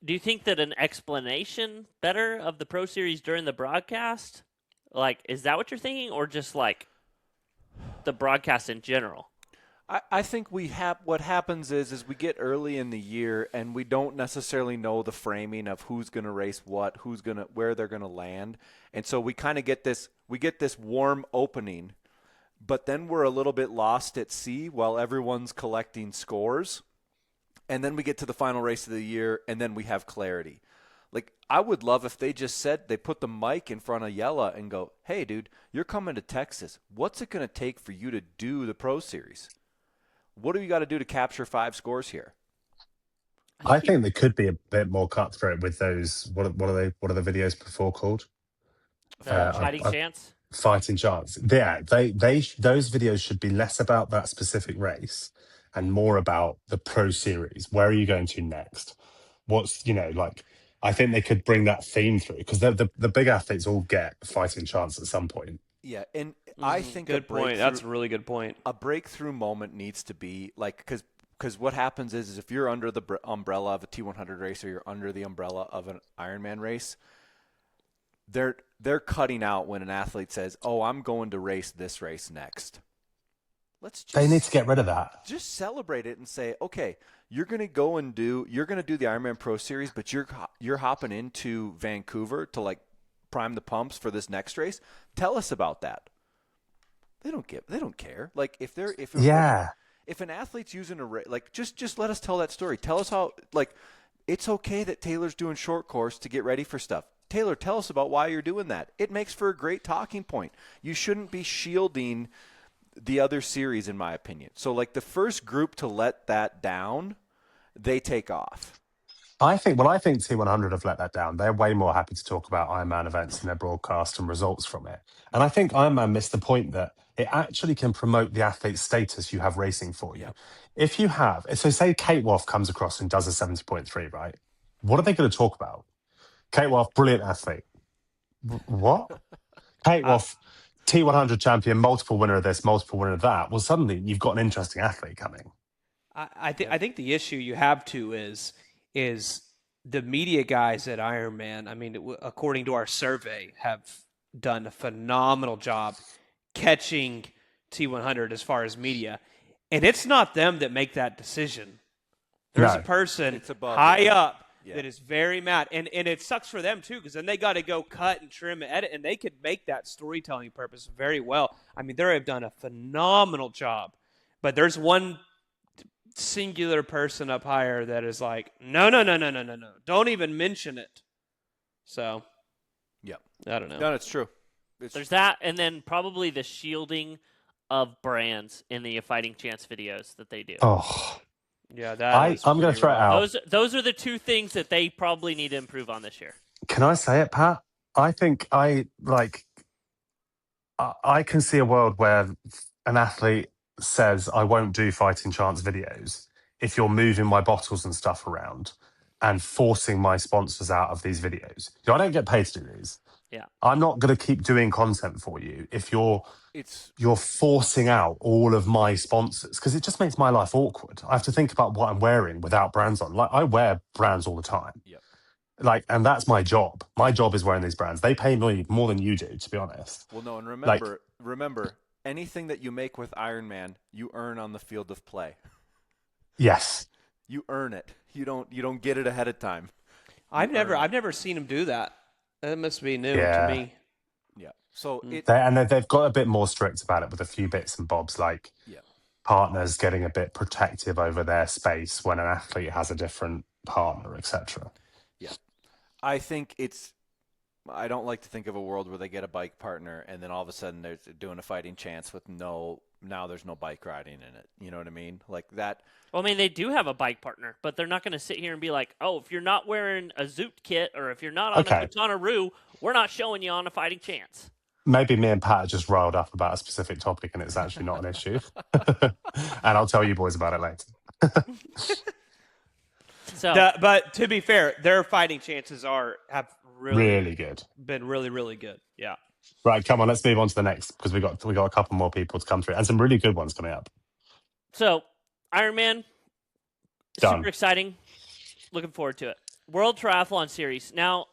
Do you think that an explanation better of the Pro Series during the broadcast? Like, is that what you're thinking, or just like the broadcast in general? I think what happens is we get early in the year and we don't necessarily know the framing of who's going to race what, where they're going to land. And so we kind of get this warm opening, but then we're a little bit lost at sea while everyone's collecting scores. And then we get to the final race of the year and then we have clarity. Like, I would love if they just said, they put the mic in front of Yella and go, hey, dude, you're coming to Texas. What's it going to take for you to do the Pro Series? What do you got to do to capture 5 scores here? I think they could be a bit more cutthroat with those. What are the videos before called? Fighting Chance. Fighting Chance. Yeah, those videos should be less about that specific race and more about the Pro Series. Where are you going to next? What's, like, I think they could bring that theme through, because the big athletes all get Fighting Chance at some point. Yeah, and I think good point. That's a really good point. A breakthrough moment needs to be like, because what happens is if you're under the umbrella of a T100 race or you're under the umbrella of an Ironman race, they're cutting out when an athlete says, "Oh, I'm going to race this race next." They need to get rid of that. Just celebrate it and say, "Okay, you're going to do the Ironman Pro Series, but you're hopping into Vancouver to like prime the pumps for this next race. Tell us about that." They don't care. Like if an athlete's using a race, like just let us tell that story. Tell us how, like, it's okay that Taylor's doing short course to get ready for stuff. Taylor, tell us about why you're doing that. It makes for a great talking point. You shouldn't be shielding the other series, in my opinion. So, like, the first group to let that down, they take off. I think T100 have let that down. They're way more happy to talk about Ironman events and their broadcast and results from it. And I think Ironman missed the point that it actually can promote the athlete's status you have racing for you. Yep. If you have, so say Kate Woff comes across and does a 70.3, right? What are they going to talk about? Kate Woff, brilliant athlete. What? Kate Woff, T100 champion, multiple winner of this, multiple winner of that. Well, suddenly you've got an interesting athlete coming. I think the issue you have too is the media guys at Ironman. I mean, according to our survey, have done a phenomenal job catching T100 as far as media, and it's not them that make that decision. There's a person high up that is very mad, and it sucks for them too, because then they got to go cut and trim and edit, and they could make that storytelling purpose very well. I mean, they have done a phenomenal job, but there's one singular person up higher that is like, no, don't even mention it. So, yeah, I don't know. No, it's true. There's that, and then probably the shielding of brands in the Fighting Chance videos that they do. Oh, yeah, I'm going to throw it out. Those are the two things that they probably need to improve on this year. Can I say it, Pat? I think I can see a world where an athlete says, I won't do Fighting Chance videos if you're moving my bottles and stuff around and forcing my sponsors out of these videos. I don't get paid to do these. Yeah. I'm not going to keep doing content for you if you're forcing out all of my sponsors, because it just makes my life awkward. I have to think about what I'm wearing without brands on. Like, I wear brands all the time. Yep. Like, and that's my job. My job is wearing these brands. They pay me more than you do, to be honest. Well, no, and remember, anything that you make with Ironman, you earn on the field of play. Yes. You earn it. You don't get it ahead of time. I've never seen him do that. That must be new to me. Yeah. So they've got a bit more strict about it with a few bits and bobs, like partners getting a bit protective over their space when an athlete has a different partner, etc. Yeah. I don't like to think of a world where they get a bike partner and then all of a sudden they're doing a Fighting Chance with now there's no bike riding in it. You know what I mean? Like that. Well, I mean, they do have a bike partner, but they're not going to sit here and be like, oh, if you're not wearing a Zoot kit or if you're not on a Katana Roo, we're not showing you on a Fighting Chance. Maybe me and Pat are just riled up about a specific topic and it's actually not an issue. And I'll tell you boys about it later. But to be fair, their fighting chances have really good. Been really, really good. Yeah. Right, come on, let's move on to the next, because we got a couple more people to come through and some really good ones coming up. So, Ironman, super exciting. Looking forward to it. World Triathlon Series. Now,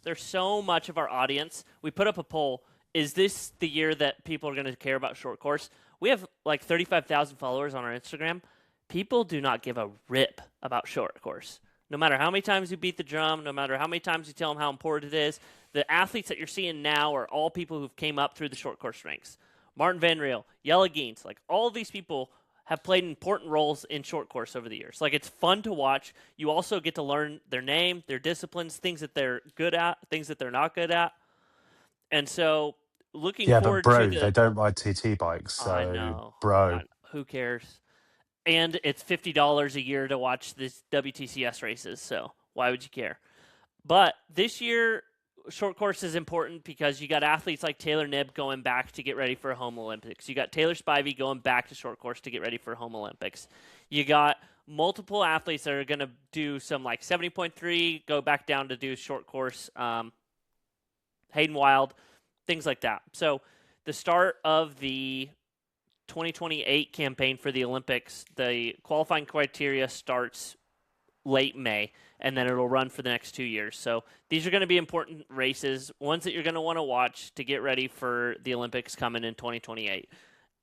there's so much of our audience. We put up a poll. Is this the year that people are going to care about short course? We have like 35,000 followers on our Instagram. People do not give a rip about short course. No matter how many times you beat the drum, no matter how many times you tell them how important it is, the athletes that you're seeing now are all people who've came up through the short course ranks. Martin Van Riel, Jelle Geens, like all of these people have played important roles in short course over the years. Like, it's fun to watch. You also get to learn their name, their disciplines, things that they're good at, things that they're not good at. And so looking forward bro, to they don't ride TT bikes, so I know. bro. Who cares? And it's $50 a year to watch these WTCS races, so why would you care? But this year, short course is important because you got athletes like Taylor Knibb going back to get ready for home Olympics. You got Taylor Spivey going back to short course to get ready for home Olympics. You got multiple athletes that are going to do some like 70.3, go back down to do short course, Hayden Wild, things like that. So the start of the 2028 campaign for the Olympics, the qualifying criteria starts late May, and then it'll run for the next 2 years. So these are going to be important races, ones that you're going to want to watch to get ready for the Olympics coming in 2028.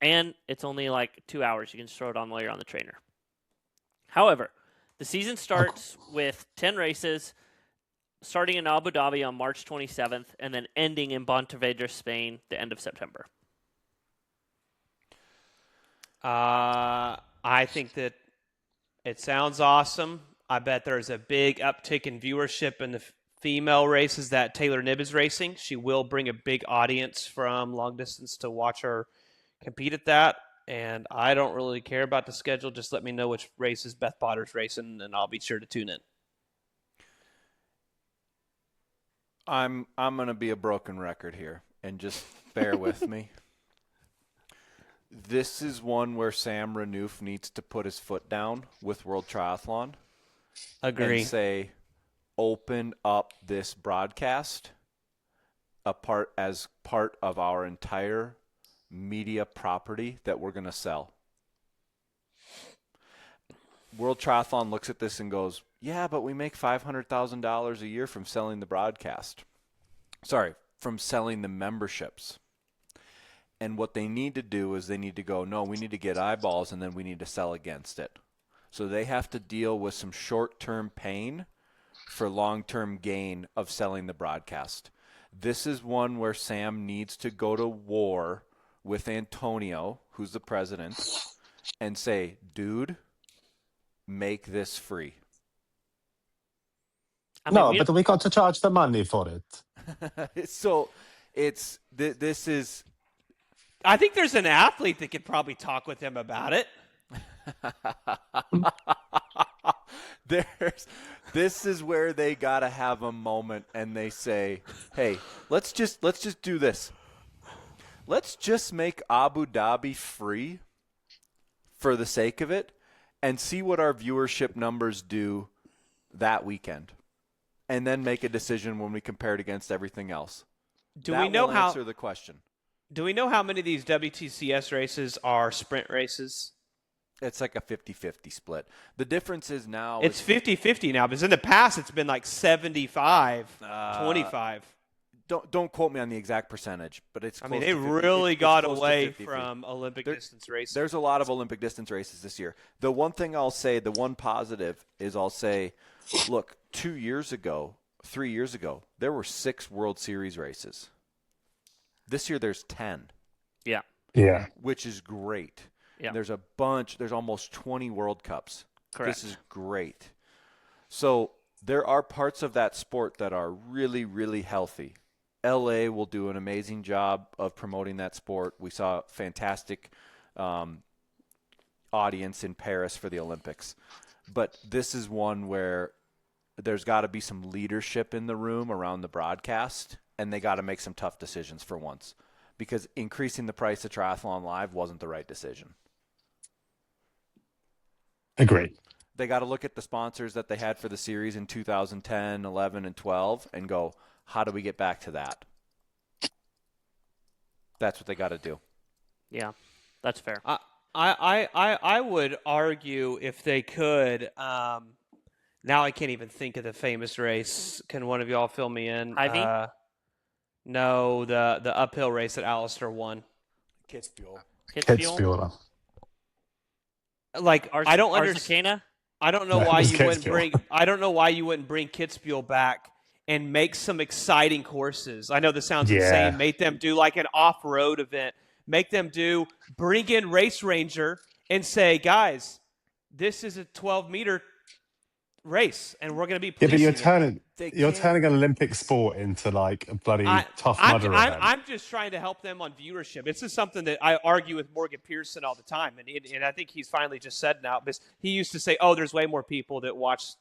And it's only like 2 hours. You can just throw it on while you're on the trainer. However, the season starts with 10 races, starting in Abu Dhabi on March 27th, and then ending in Pontevedra, Spain, the end of September. I think that it sounds awesome. I bet there's a big uptick in viewership in the female races that Taylor Knibb is racing. She will bring a big audience from long distance to watch her compete at that. And I don't really care about the schedule. Just let me know which races Beth Potter's racing, and I'll be sure to tune in. I'm going to be a broken record here, and just bear with me. This is one where Sam Renouf needs to put his foot down with World Triathlon. Agree. And say, open up this broadcast as part of our entire media property that we're going to sell. World Triathlon looks at this and goes, yeah, but we make $500,000 a year from selling the broadcast. Sorry, from selling the memberships. And what they need to do is they need to go, no, we need to get eyeballs, and then we need to sell against it. So they have to deal with some short-term pain for long-term gain of selling the broadcast. This is one where Sam needs to go to war with Antonio, who's the president, and say, dude, make this free. But we got to charge the money for it. So this is... I think there's an athlete that could probably talk with him about it. This is where they gotta have a moment and they say, hey, let's just do this. Let's just make Abu Dhabi free for the sake of it and see what our viewership numbers do that weekend, and then make a decision when we compare it against everything else. Do we know how? Answer the question. Do we know how many of these WTCS races are sprint races? It's like a 50-50 split. The difference is now... It's 50-50 now, because in the past it's been like 75-25. Don't quote me on the exact percentage, but it's close. I mean, they really got away from Olympic distance races. There's a lot of Olympic distance races this year. The one thing I'll say, the one positive, is I'll say, look, 3 years ago, there were 6 World Series races. This year there's 10. Yeah. Yeah. Which is great. Yeah. There's a bunch. There's almost 20 World Cups. Correct. This is great. So there are parts of that sport that are really, really healthy. LA will do an amazing job of promoting that sport. We saw a fantastic audience in Paris for the Olympics. But this is one where there's got to be some leadership in the room around the broadcast, and they got to make some tough decisions for once, because increasing the price of Triathlon Live wasn't the right decision. Agreed. They got to look at the sponsors that they had for the series in 2010, 11, and 12 and go, how do we get back to that? That's what they got to do. Yeah, that's fair. I would argue if they could. Now I can't even think of the famous race. Can one of y'all fill me in? Ivy? No, the uphill race that Alistair won. Kitzbühel? Like, I don't understand. I don't know why you wouldn't bring. I don't know why you wouldn't bring Kitzbühel back and make some exciting courses. I know this sounds insane. Make them do like an off-road event. Make them bring in Race Ranger and say, guys, this is a 12-meter race, and we're going to be policing Yeah, but you're turning an Olympic sport into like a bloody Tough Mudder event. I'm just trying to help them on viewership. This is something that I argue with Morgan Pearson all the time, and I think he's finally just said now, because he used to say, oh, there's way more people that watch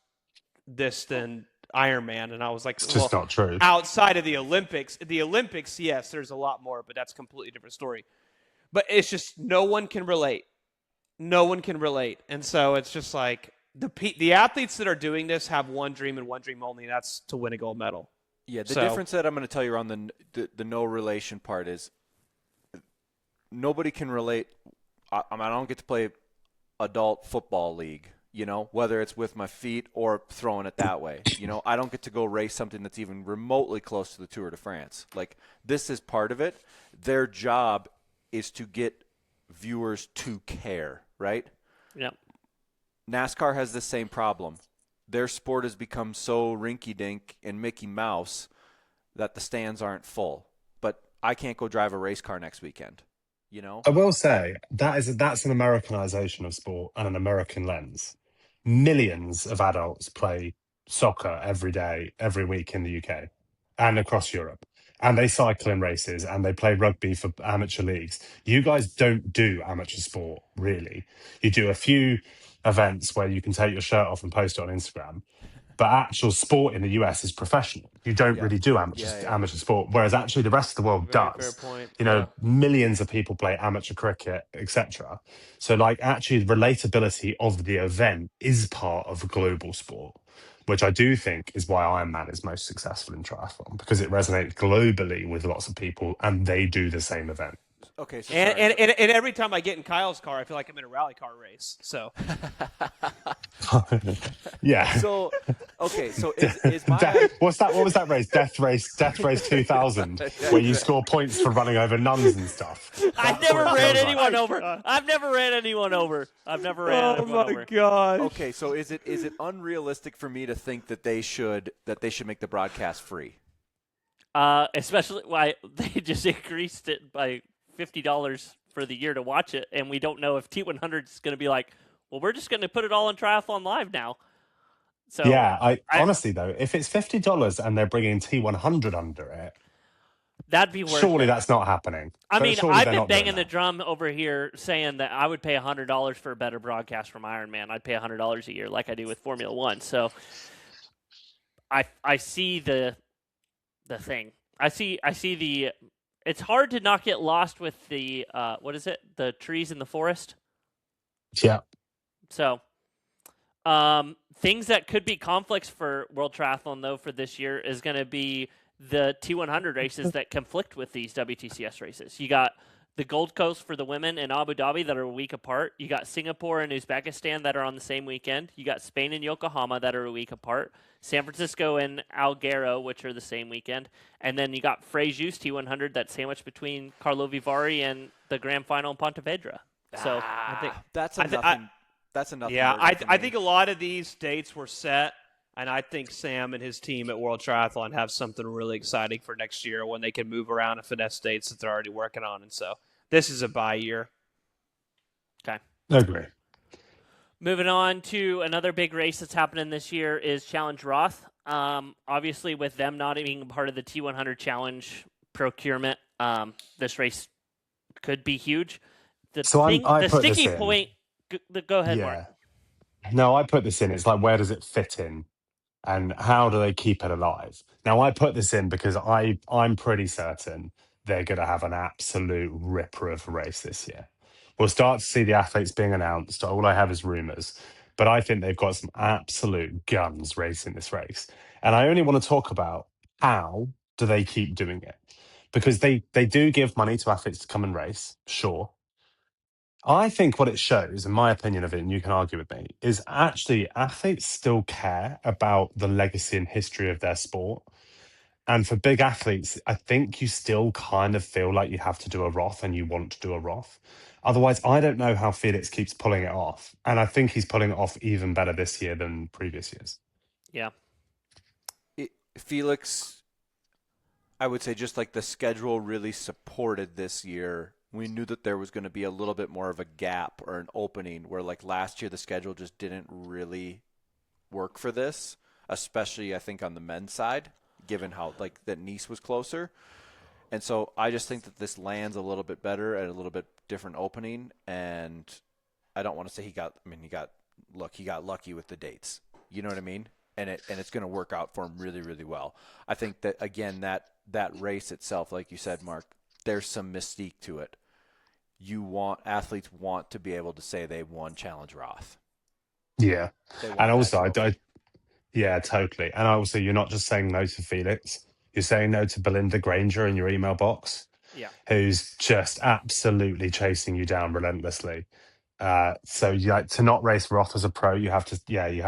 this than Ironman, and I was like, it's just not true. Outside of the Olympics, yes, there's a lot more, but that's a completely different story. But it's just no one can relate. No one can relate, and so it's just like the athletes that are doing this have one dream and one dream only, and that's to win a gold medal. Yeah, the difference that I'm going to tell you around the no relation part is nobody can relate. I don't get to play adult football league, whether it's with my feet or throwing it that way. I don't get to go race something that's even remotely close to the Tour de France. Like, this is part of it. Their job is to get viewers to care, right? Yep. NASCAR has the same problem. Their sport has become so rinky-dink and Mickey Mouse that the stands aren't full. But I can't go drive a race car next weekend, I will say that's an Americanization of sport and an American lens. Millions of adults play soccer every day, every week in the UK and across Europe. And they cycle in races and they play rugby for amateur leagues. You guys don't do amateur sport, really. You do a few events where you can take your shirt off and post it on Instagram. But actual sport in the US is professional. You don't really do amateur sport, whereas actually the rest of the world does. Fair point. Millions of people play amateur cricket, etc. So, like, actually, the relatability of the event is part of a global sport, which I do think is why Ironman is most successful in triathlon, because it resonates globally with lots of people, and they do the same event. Okay, so and every time I get in Kyle's car, I feel like I'm in a rally car race. So, yeah. So, okay, so is my what was that race? Death Race 2000, where you score points for running over nuns and stuff. I've never ran anyone over. I've never ran anyone over. Oh my gosh. Okay, so is it unrealistic for me to think that they should make the broadcast free? Especially why they just increased it by $50 for the year to watch it, and we don't know if T100 is going to be like, well, we're just going to put it all on Triathlon Live now. So yeah, I honestly though, if it's $50 and they're bringing T100 under it, that'd be worth surely it. that's not happening. I mean, I've been banging the drum over here saying that I would pay $100 for a better broadcast from Ironman. I'd pay $100 a year like I do with Formula One. So I see the thing. I see the. It's hard to not get lost with the what is it? The trees in the forest. Yeah. So, things that could be conflicts for World Triathlon though for this year is going to be the T100 races that conflict with these WTCS races. You got the Gold Coast for the women in Abu Dhabi that are a week apart. You got Singapore and Uzbekistan that are on the same weekend. You got Spain and Yokohama that are a week apart. San Francisco and Alghero, which are the same weekend. And then you got Frejus T100 that's sandwiched between Karlovy Vary and the grand final in Pontevedra. So I think that's enough. Yeah, I think a lot of these dates were set, and I think Sam and his team at World Triathlon have something really exciting for next year when they can move around and finesse dates that they're already working on. And so this is a bye year. Okay. Agree. Moving on to another big race that's happening this year is Challenge Roth. Obviously, with them not being part of the T100 Challenge procurement, this race could be huge. The sticky point. Go ahead, Mark. No, I put this in. It's like, where does it fit in, and how do they keep it alive? Now, I put this in because I'm pretty certain they're going to have an absolute ripper of a race this year. We'll start to see the athletes being announced. All I have is rumors, but I think they've got some absolute guns racing this race. And I only want to talk about how do they keep doing it, because they do give money to athletes to come and race, sure. I think what it shows, in my opinion of it, and you can argue with me, is actually athletes still care about the legacy and history of their sport. And for big athletes, I think you still kind of feel like you have to do a Roth and you want to do a Roth. Otherwise, I don't know how Felix keeps pulling it off. And I think he's pulling it off even better this year than previous years. Yeah. Felix, I would say just like the schedule really supported this year We knew that there was going to be a little bit more of a gap or an opening where, like, last year the schedule just didn't really work for this, especially I think on the men's side, given how like that Nice was closer. And so I just think that this lands a little bit better at a little bit different opening. And I don't want to say he got lucky with the dates. You know what I mean? And it's going to work out for him really, really well. I think that, again, that race itself, like you said, Mark, there's some mystique to it. Athletes want to be able to say they won Challenge Roth. Yeah. And also, yeah, totally. And also, you're not just saying no to Felix. You're saying no to Belinda Granger in your email box, who's just absolutely chasing you down relentlessly. So to not race Roth as a pro, you have to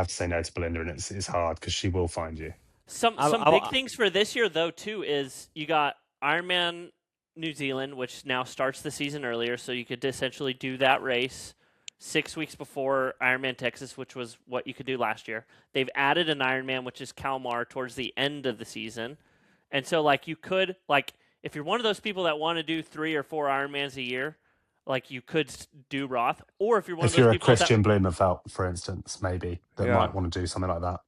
say no to Belinda, and it's hard because she will find you. Some big things for this year, though, too, is you got Ironman New Zealand, which now starts the season earlier, so you could essentially do that race 6 weeks before Ironman Texas, which was what you could do last year. They've added an Ironman, which is Kalmar, towards the end of the season. And so, like, you could, like, if you're one of those people that want to do 3 or 4 Ironmans a year, like, you could do Roth. Or if you're one of those people a Christian Blumenfeld, for instance, maybe, that might want to do something like that.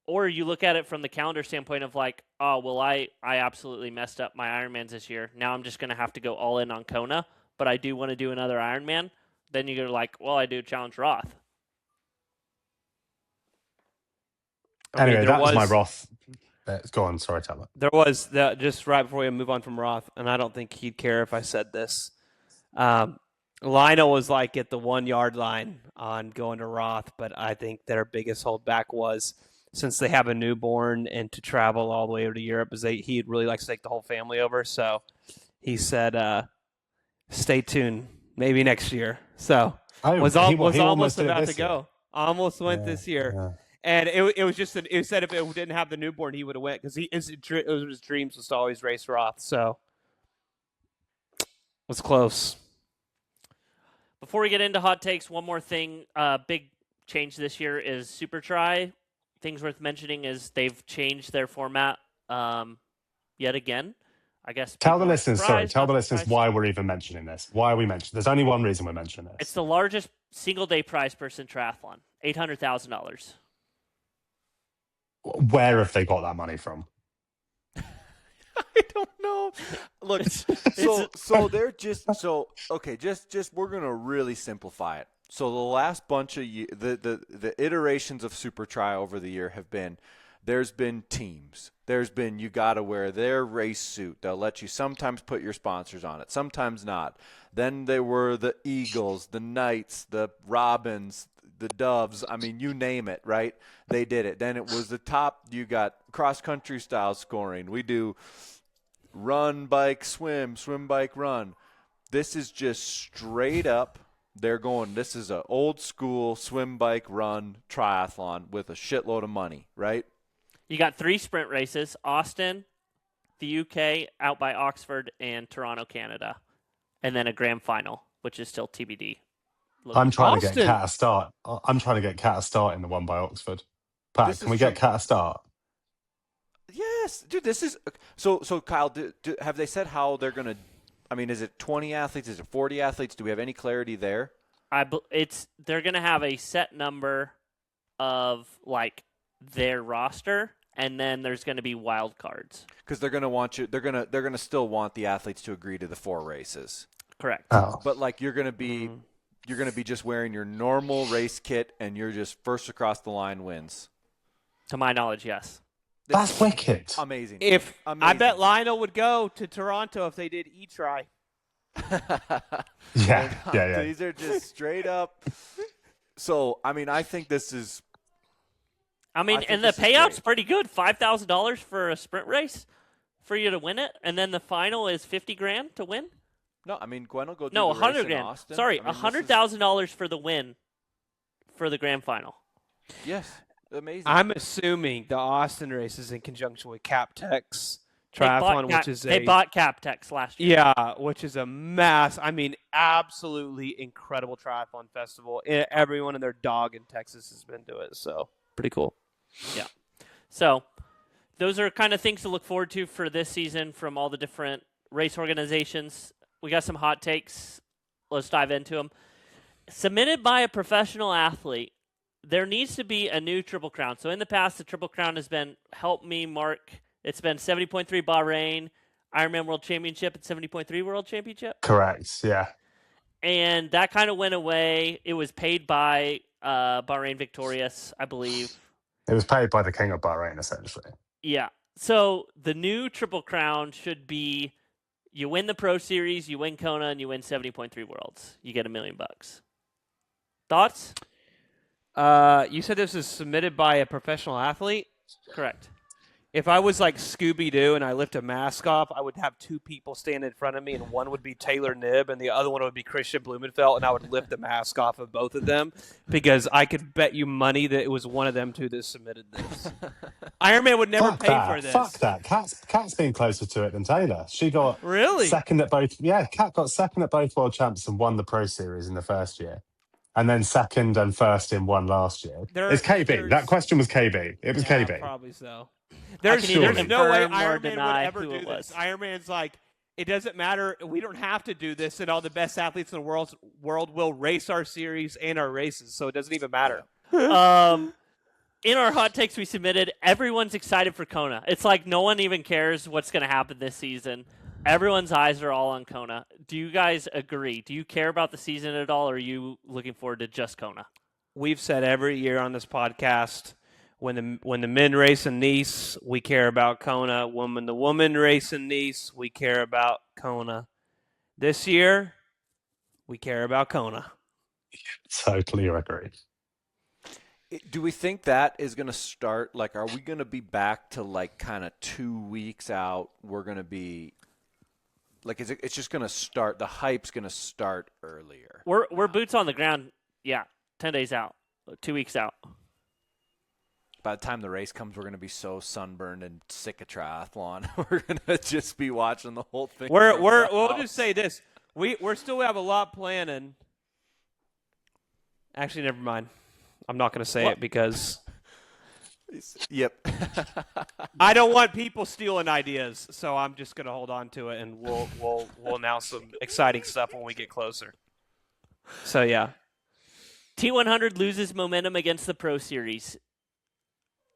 Or you look at it from the calendar standpoint of like, oh, well, I absolutely messed up my Ironmans this year. Now I'm just going to have to go all in on Kona, but I do want to do another Ironman. Then you go like, well, I do Challenge Roth. Anyway, that was my Roth. Go on, sorry, Tyler. There was, just right before we move on from Roth, and I don't think he'd care if I said this. Lionel was like at the 1 yard line on going to Roth, but I think their biggest holdback was, since they have a newborn and to travel all the way over to Europe, he'd really like to take the whole family over. So he said, stay tuned, maybe next year. So was almost about to go. Almost went this year. Yeah. And it was just, it said if it didn't have the newborn, he would have went, because his dreams was to always race Roth. So it was close. Before we get into hot takes, one more thing. Big change this year is Supertri. Things worth mentioning is they've changed their format yet again. I guess. Tell the listeners why we're even mentioning this. Why are we mentioning? There's only one reason we're mentioning this. It's the largest single day prize purse in triathlon, $800,000. Where have they got that money from? I don't know. Look, so they're just we're gonna really simplify it. So the last bunch of the iterations of Supertri over the year have been, there's been teams. There's been, you got to wear their race suit. They'll let you sometimes put your sponsors on it, sometimes not. Then there were the Eagles, the Knights, the Robins, the Doves. I mean, you name it, right? They did it. Then it was the top. You got cross-country style scoring. We do run, bike, swim, bike, run. This is just straight up. They're going, this is an old school swim, bike, run triathlon with a shitload of money, right? You got 3 sprint races, Austin, the UK, out by Oxford, and Toronto, Canada. And then a grand final, which is still TBD. I'm trying to get Kat a start. I'm trying to get Kat a start in the one by Oxford. Pat, can we get Kat a start? Yes, dude, this is – so Kyle, have they said how they're going to – I mean, is it 20 athletes? Is it 40 athletes? Do we have any clarity there? They're going to have a set number of like their roster, and then there's going to be wild cards. Because they're going to want you. They're going to still want the athletes to agree to the 4 races. Correct. Oh. But like you're going to be just wearing your normal race kit, and you're just first across the line wins. To my knowledge, yes. That's wicked. Amazing. I bet Lionel would go to Toronto if they did E-Try. Yeah. These are just straight up. So, I mean, I think this is. And the payout's pretty good. $5,000 for a sprint race for you to win it, and then the final is $50,000 to win. No, I mean Gwen will go. No, $100,000. Sorry, $100,000 for the win for the grand final. Yes. Amazing. I'm assuming the Austin race is in conjunction with Captex Triathlon, they bought Captex last year. Yeah, which is a absolutely incredible triathlon festival. Everyone and their dog in Texas has been to it, so pretty cool. Yeah. So those are kind of things to look forward to for this season from all the different race organizations. We got some hot takes. Let's dive into them. Submitted by a professional athlete, there needs to be a new Triple Crown. So in the past, the Triple Crown has been, help me, Mark, it's been 70.3 Bahrain, Ironman World Championship, and 70.3 World Championship. Correct, yeah. And that kind of went away. It was paid by Bahrain Victorious, I believe. It was paid by the King of Bahrain, essentially. Yeah. So the new Triple Crown should be you win the Pro Series, you win Kona, and you win 70.3 Worlds. You get $1 million. Thoughts? You said this is submitted by a professional athlete? Correct. If I was like Scooby-Doo and I lift a mask off, I would have two people stand in front of me, and one would be Taylor Knibb and the other one would be Christian Blumenfeld, and I would lift the mask off of both of them because I could bet you money that it was one of them two that submitted this. Ironman would never pay for this. Fuck that. Kat's been closer to it than Taylor. She got really second at both. Yeah, Kat got second at both World Champs and won the Pro Series in the first year. And then second and first in one last year. It's KB. That question was KB. It was KB. Probably so. There's no way Ironman would ever do this. Ironman's like, it doesn't matter. We don't have to do this, and all the best athletes in the world will race our series and our races, so it doesn't even matter. In our hot takes we submitted, everyone's excited for Kona. It's like no one even cares what's going to happen this season. Everyone's eyes are all on Kona. Do you guys agree? Do you care about the season at all, or are you looking forward to just Kona? We've said every year on this podcast, when the men race in Nice, we care about Kona. When the women race in Nice, we care about Kona. This year, we care about Kona. Totally agree. Do we think that is going to start? Like, are we going to be back to like kind of 2 weeks out? We're going to be like, it's just going to start. The hype's going to start earlier. We're boots on the ground. Yeah, 10 days out, 2 weeks out. By the time the race comes, we're going to be so sunburned and sick of triathlon. We're going to just be watching the whole thing. We'll just say this: we're still have a lot planning. Actually, never mind. I'm not going to say it because. Yep. I don't want people stealing ideas, so I'm just going to hold on to it, and we'll announce some exciting stuff when we get closer. So yeah, T100 loses momentum against the Pro Series.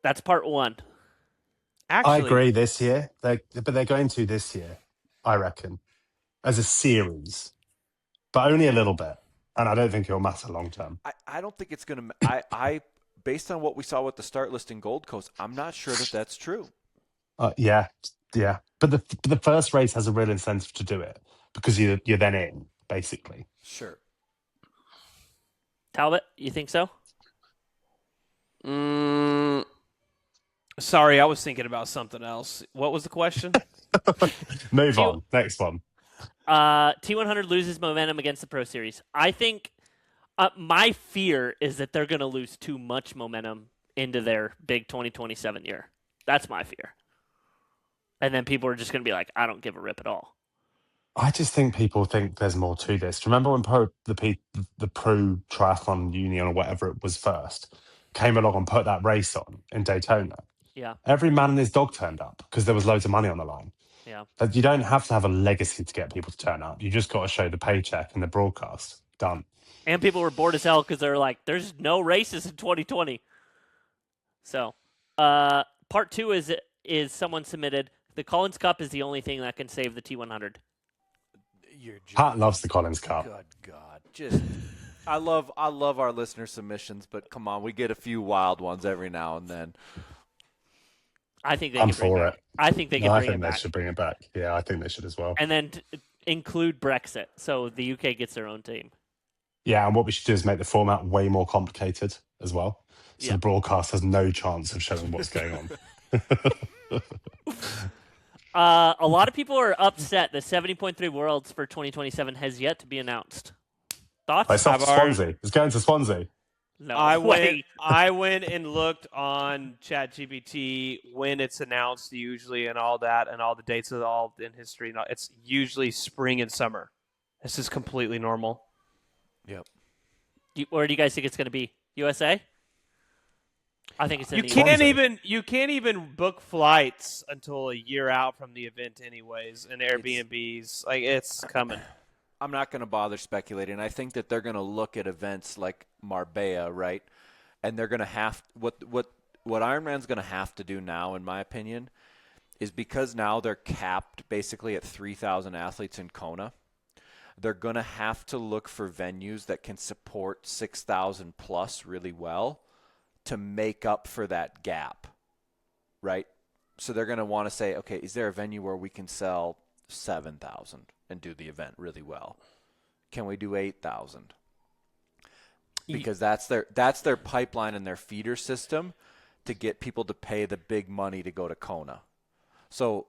That's part one. Actually, I agree this year, but they're going to this year, I reckon, as a series, but only a little bit, and I don't think it'll matter long term. I don't think it's going to. I based on what we saw with the start list in Gold Coast, I'm not sure that that's true. Yeah, but the first race has a real incentive to do it because you're then in, basically. Sure. Talbot, you think so? Sorry, I was thinking about something else. What was the question? Move on. Next one. T100 loses momentum against the Pro Series. I think my fear is that they're going to lose too much momentum into their big 2027 year. That's my fear. And then people are just going to be like, I don't give a rip at all. I just think people think there's more to this. Remember when the Pro Triathlon Union or whatever it was first came along and put that race on in Daytona? Yeah. Every man and his dog turned up because there was loads of money on the line. Yeah. But you don't have to have a legacy to get people to turn up. You just got to show the paycheck and the broadcast. Done. And people were bored as hell because they're like, there's no races in 2020. So, part two is someone submitted, the Collins Cup is the only thing that can save the T100. Pat loves the Collins Cup. Good God. Just I love our listener submissions, but come on, we get a few wild ones every now and then. I think they can bring it back. I think they can bring it back. I think they should bring it back. Yeah, I think they should as well. And then include Brexit, so the UK gets their own team. Yeah, and what we should do is make the format way more complicated as well. So the broadcast has no chance of showing what's going on. A lot of people are upset that 70.3 Worlds for 2027 has yet to be announced. Thoughts? It's off Swansea. It's going to Swansea. No I way. went and looked on ChatGPT when it's announced usually and all that and all the dates are all in history. It's usually spring and summer. This is completely normal. Yep. Where do you guys think it's going to be? USA? I think it's in you can't even book flights until a year out from the event anyways and Airbnbs. Like it's coming. I'm not going to bother speculating. I think that they're going to look at events like Marbella, right? And they're going to have what Ironman's going to have to do now, in my opinion, is because now they're capped basically at 3,000 athletes in Kona. They're going to have to look for venues that can support 6,000 plus really well to make up for that gap, right? So they're going to want to say, okay, is there a venue where we can sell 7,000 and do the event really well? Can we do 8,000? Because that's their pipeline and their feeder system to get people to pay the big money to go to Kona. So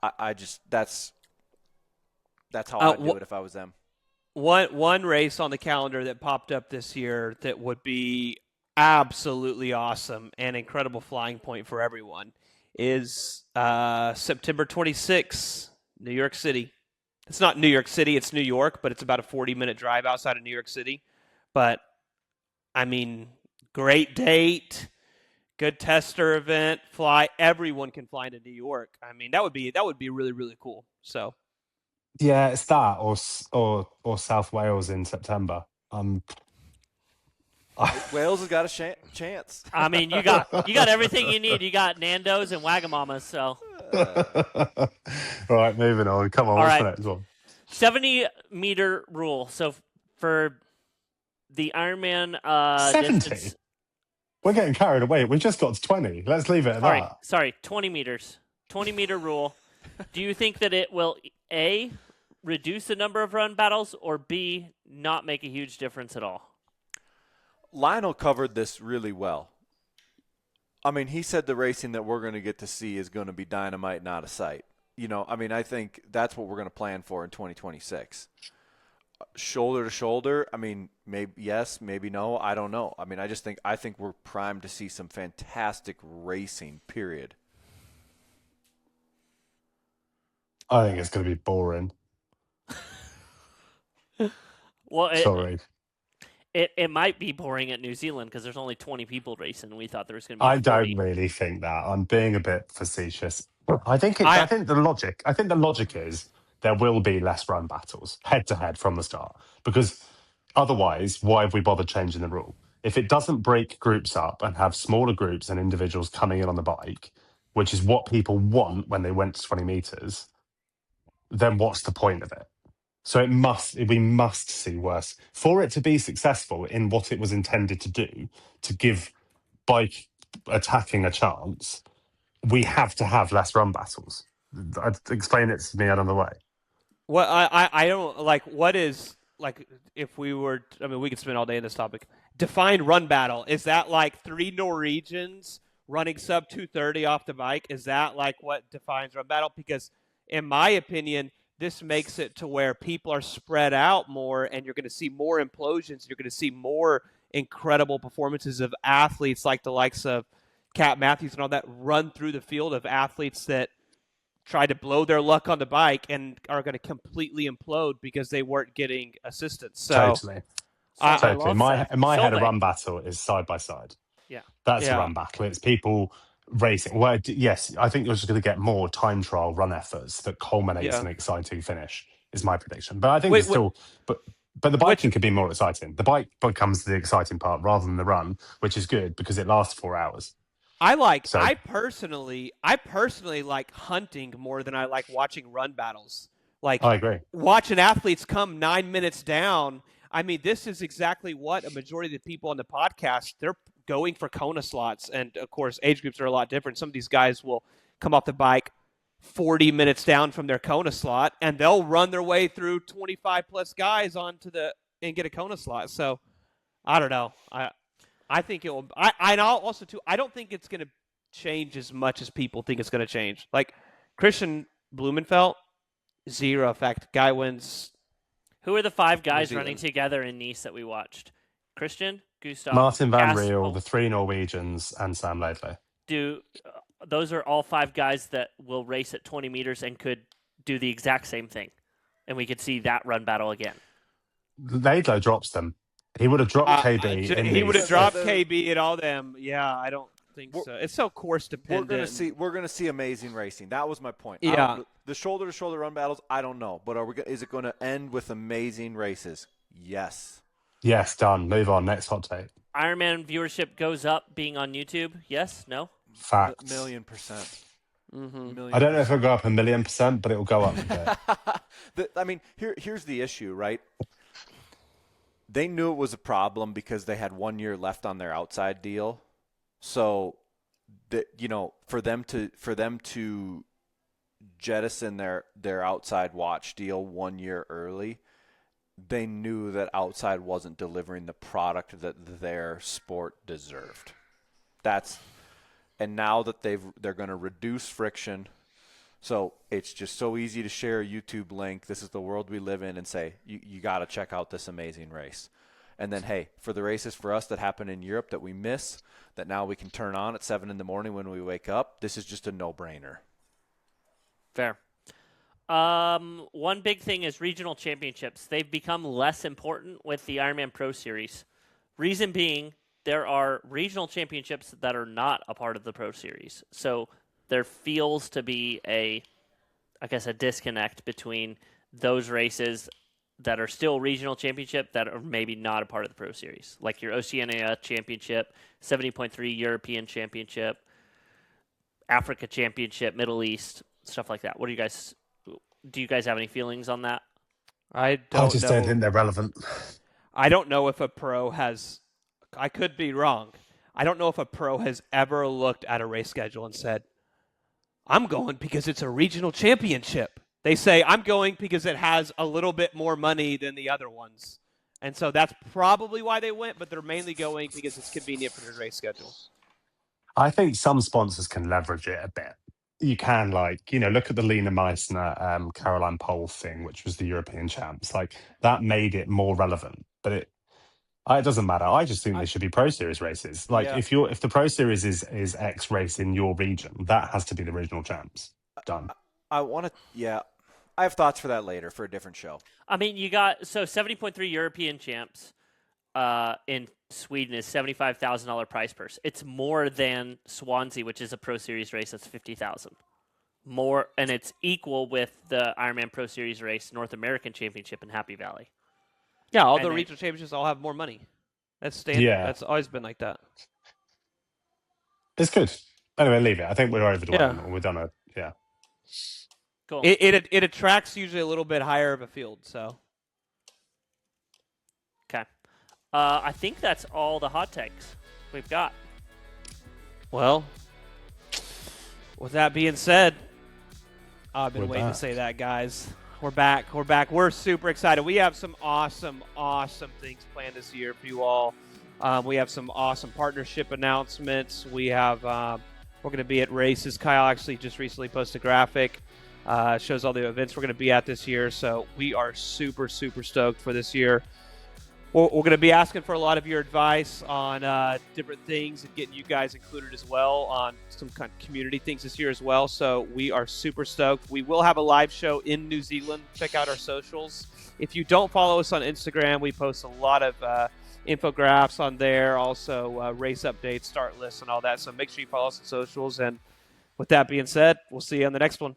I just that's how I'd do it if I was them. One race on the calendar that popped up this year that would be absolutely awesome and incredible flying point for everyone is September 26th, New York City. It's not New York City, it's New York, but it's about a 40-minute drive outside of New York City. But, I mean, great date, good tester event, everyone can fly into New York. I mean, that would be really, really cool. So, yeah, it's that or South Wales in September. Wales has got a chance. I mean, you got everything you need. You got Nando's and Wagamamas. So, right, moving on. Come on, what's the next one? 70-meter rule. So for the Ironman 70. distance, We're getting carried away. We just got to 20. Let's leave it at that. Sorry, 20 meters. 20-meter rule. Do you think that it will A, reduce the number of run battles, or B, not make a huge difference at all? Lionel covered this really well. I mean, he said the racing that we're going to get to see is going to be dynamite, not a sight. You know, I mean, I think that's what we're going to plan for in 2026. Shoulder to shoulder, I mean, maybe yes, maybe no, I don't know. I mean, I think we're primed to see some fantastic racing, period. I think it's going to be boring. Well, sorry. It might be boring at New Zealand because there's only 20 people racing. We thought there was going to be 40. I don't really think that. I'm being a bit facetious. I think the logic is there will be less run battles head to head from the start, because otherwise, why have we bothered changing the rule? If it doesn't break groups up and have smaller groups and individuals coming in on the bike, which is what people want when they went to 20 meters, then what's the point of it? So we must see worse. For it to be successful in what it was intended to do, to give bike attacking a chance, we have to have less run battles. Explain it to me another way. Well, I don't like what is like if we were. I mean, we could spend all day on this topic. Define run battle. Is that like 3 Norwegians running sub 230 off the bike? Is that like what defines run battle? Because in my opinion, this makes it to where people are spread out more, and you're going to see more implosions. You're going to see more incredible performances of athletes like the likes of Cat Matthews and all that run through the field of athletes that try to blow their luck on the bike and are going to completely implode because they weren't getting assistance. So, totally. In my head, a run battle is side by side. Yeah. That's a run battle. It's people racing. Well, yes, I think you're just going to get more time trial run efforts that culminates in an exciting finish, is my prediction. But I think it's still... But the biking could be more exciting. The bike becomes the exciting part rather than the run, which is good because it lasts 4 hours. I personally like hunting more than I like watching run battles. Like, I agree. Watching athletes come 9 minutes down. I mean, this is exactly what a majority of the people on the podcast, they're going for Kona slots. And of course, age groups are a lot different. Some of these guys will come off the bike 40 minutes down from their Kona slot, and they'll run their way through 25 plus guys and get a Kona slot. So I don't know. I think it will. I also too. I don't think it's going to change as much as people think it's going to change. Like Christian Blumenfeld, 0 effect. Guy wins. Who are the 5 guys running together in Nice that we watched? Christian, Gustav, Martin Van Riel, the 3 Norwegians, and Sam Laidlaw. Those are all 5 guys that will race at 20 meters and could do the exact same thing, and we could see that run battle again. Laidlaw drops them. He would have dropped KB. He would have dropped KB and all them. Yeah, I don't. think so. It's so course dependent. We're gonna see amazing racing. That was my point. Yeah. The shoulder to shoulder run battles, I don't know, but is it going to end with amazing races? Yes. Yes, done. Move on. Next hot take. Ironman viewership goes up being on YouTube. Yes? No? Facts. 1,000,000%. I don't know if it'll go up 1,000,000%, but it'll go up a bit. I mean, here's the issue, right? They knew it was a problem because they had 1 year left on their outside deal. So, for them to jettison their outside watch deal 1 year early, they knew that outside wasn't delivering the product that their sport deserved. And now that they're going to reduce friction. So it's just so easy to share a YouTube link. This is the world we live in, and say, you got to check out this amazing race. And then, hey, for the races for us that happen in Europe that we miss, that now we can turn on at 7 in the morning when we wake up, this is just a no-brainer. Fair. One big thing is regional championships. They've become less important with the Ironman Pro Series. Reason being, there are regional championships that are not a part of the Pro Series. So there feels to be a disconnect between those races that are still regional championship that are maybe not a part of the Pro Series, like your Oceania Championship, 70.3 European Championship, Africa Championship, Middle East, stuff like that. Do you guys have any feelings on that? I just don't think they're relevant. I don't know if a pro has – I could be wrong. I don't know if a pro has ever looked at a race schedule and said, I'm going because it's a regional championship. They say, I'm going because it has a little bit more money than the other ones. And so that's probably why they went, but they're mainly going because it's convenient for their race schedule. I think some sponsors can leverage it a bit. You can, look at the Lena Meissner, Caroline Pole thing, which was the European champs. That made it more relevant. But it doesn't matter. I just think they should be Pro Series races. If the Pro Series is X race in your region, that has to be the regional champs. Done. I have thoughts for that later for a different show. I mean, you got 70.3 European champs in Sweden is $75,000 prize purse. It's more than Swansea, which is a Pro Series race that's $50,000 more, and it's equal with the Ironman Pro Series race North American Championship in Happy Valley. Yeah, all the regional championships all have more money. That's standard. Yeah. That's always been like that. It's good. Anyway, leave it. I think we're over the one. We're done. Cool. It attracts usually a little bit higher of a field, so. Okay. I think that's all the hot takes we've got. Well, with that being said, I've been waiting to say that, guys. We're back. We're super excited. We have some awesome things planned this year for you all. We have some awesome partnership announcements. We have we're going to be at races. Kyle actually just recently posted a graphic. Shows all the events we're going to be at this year. So we are super stoked for this year. We're going to be asking for a lot of your advice on different things and getting you guys included as well on some kind of community things this year as well. So we are super stoked. We will have a live show in New Zealand. Check out our socials. If you don't follow us on Instagram, we post a lot of infographics on there, also race updates, start lists, and all that. So make sure you follow us on socials. And with that being said, we'll see you on the next one.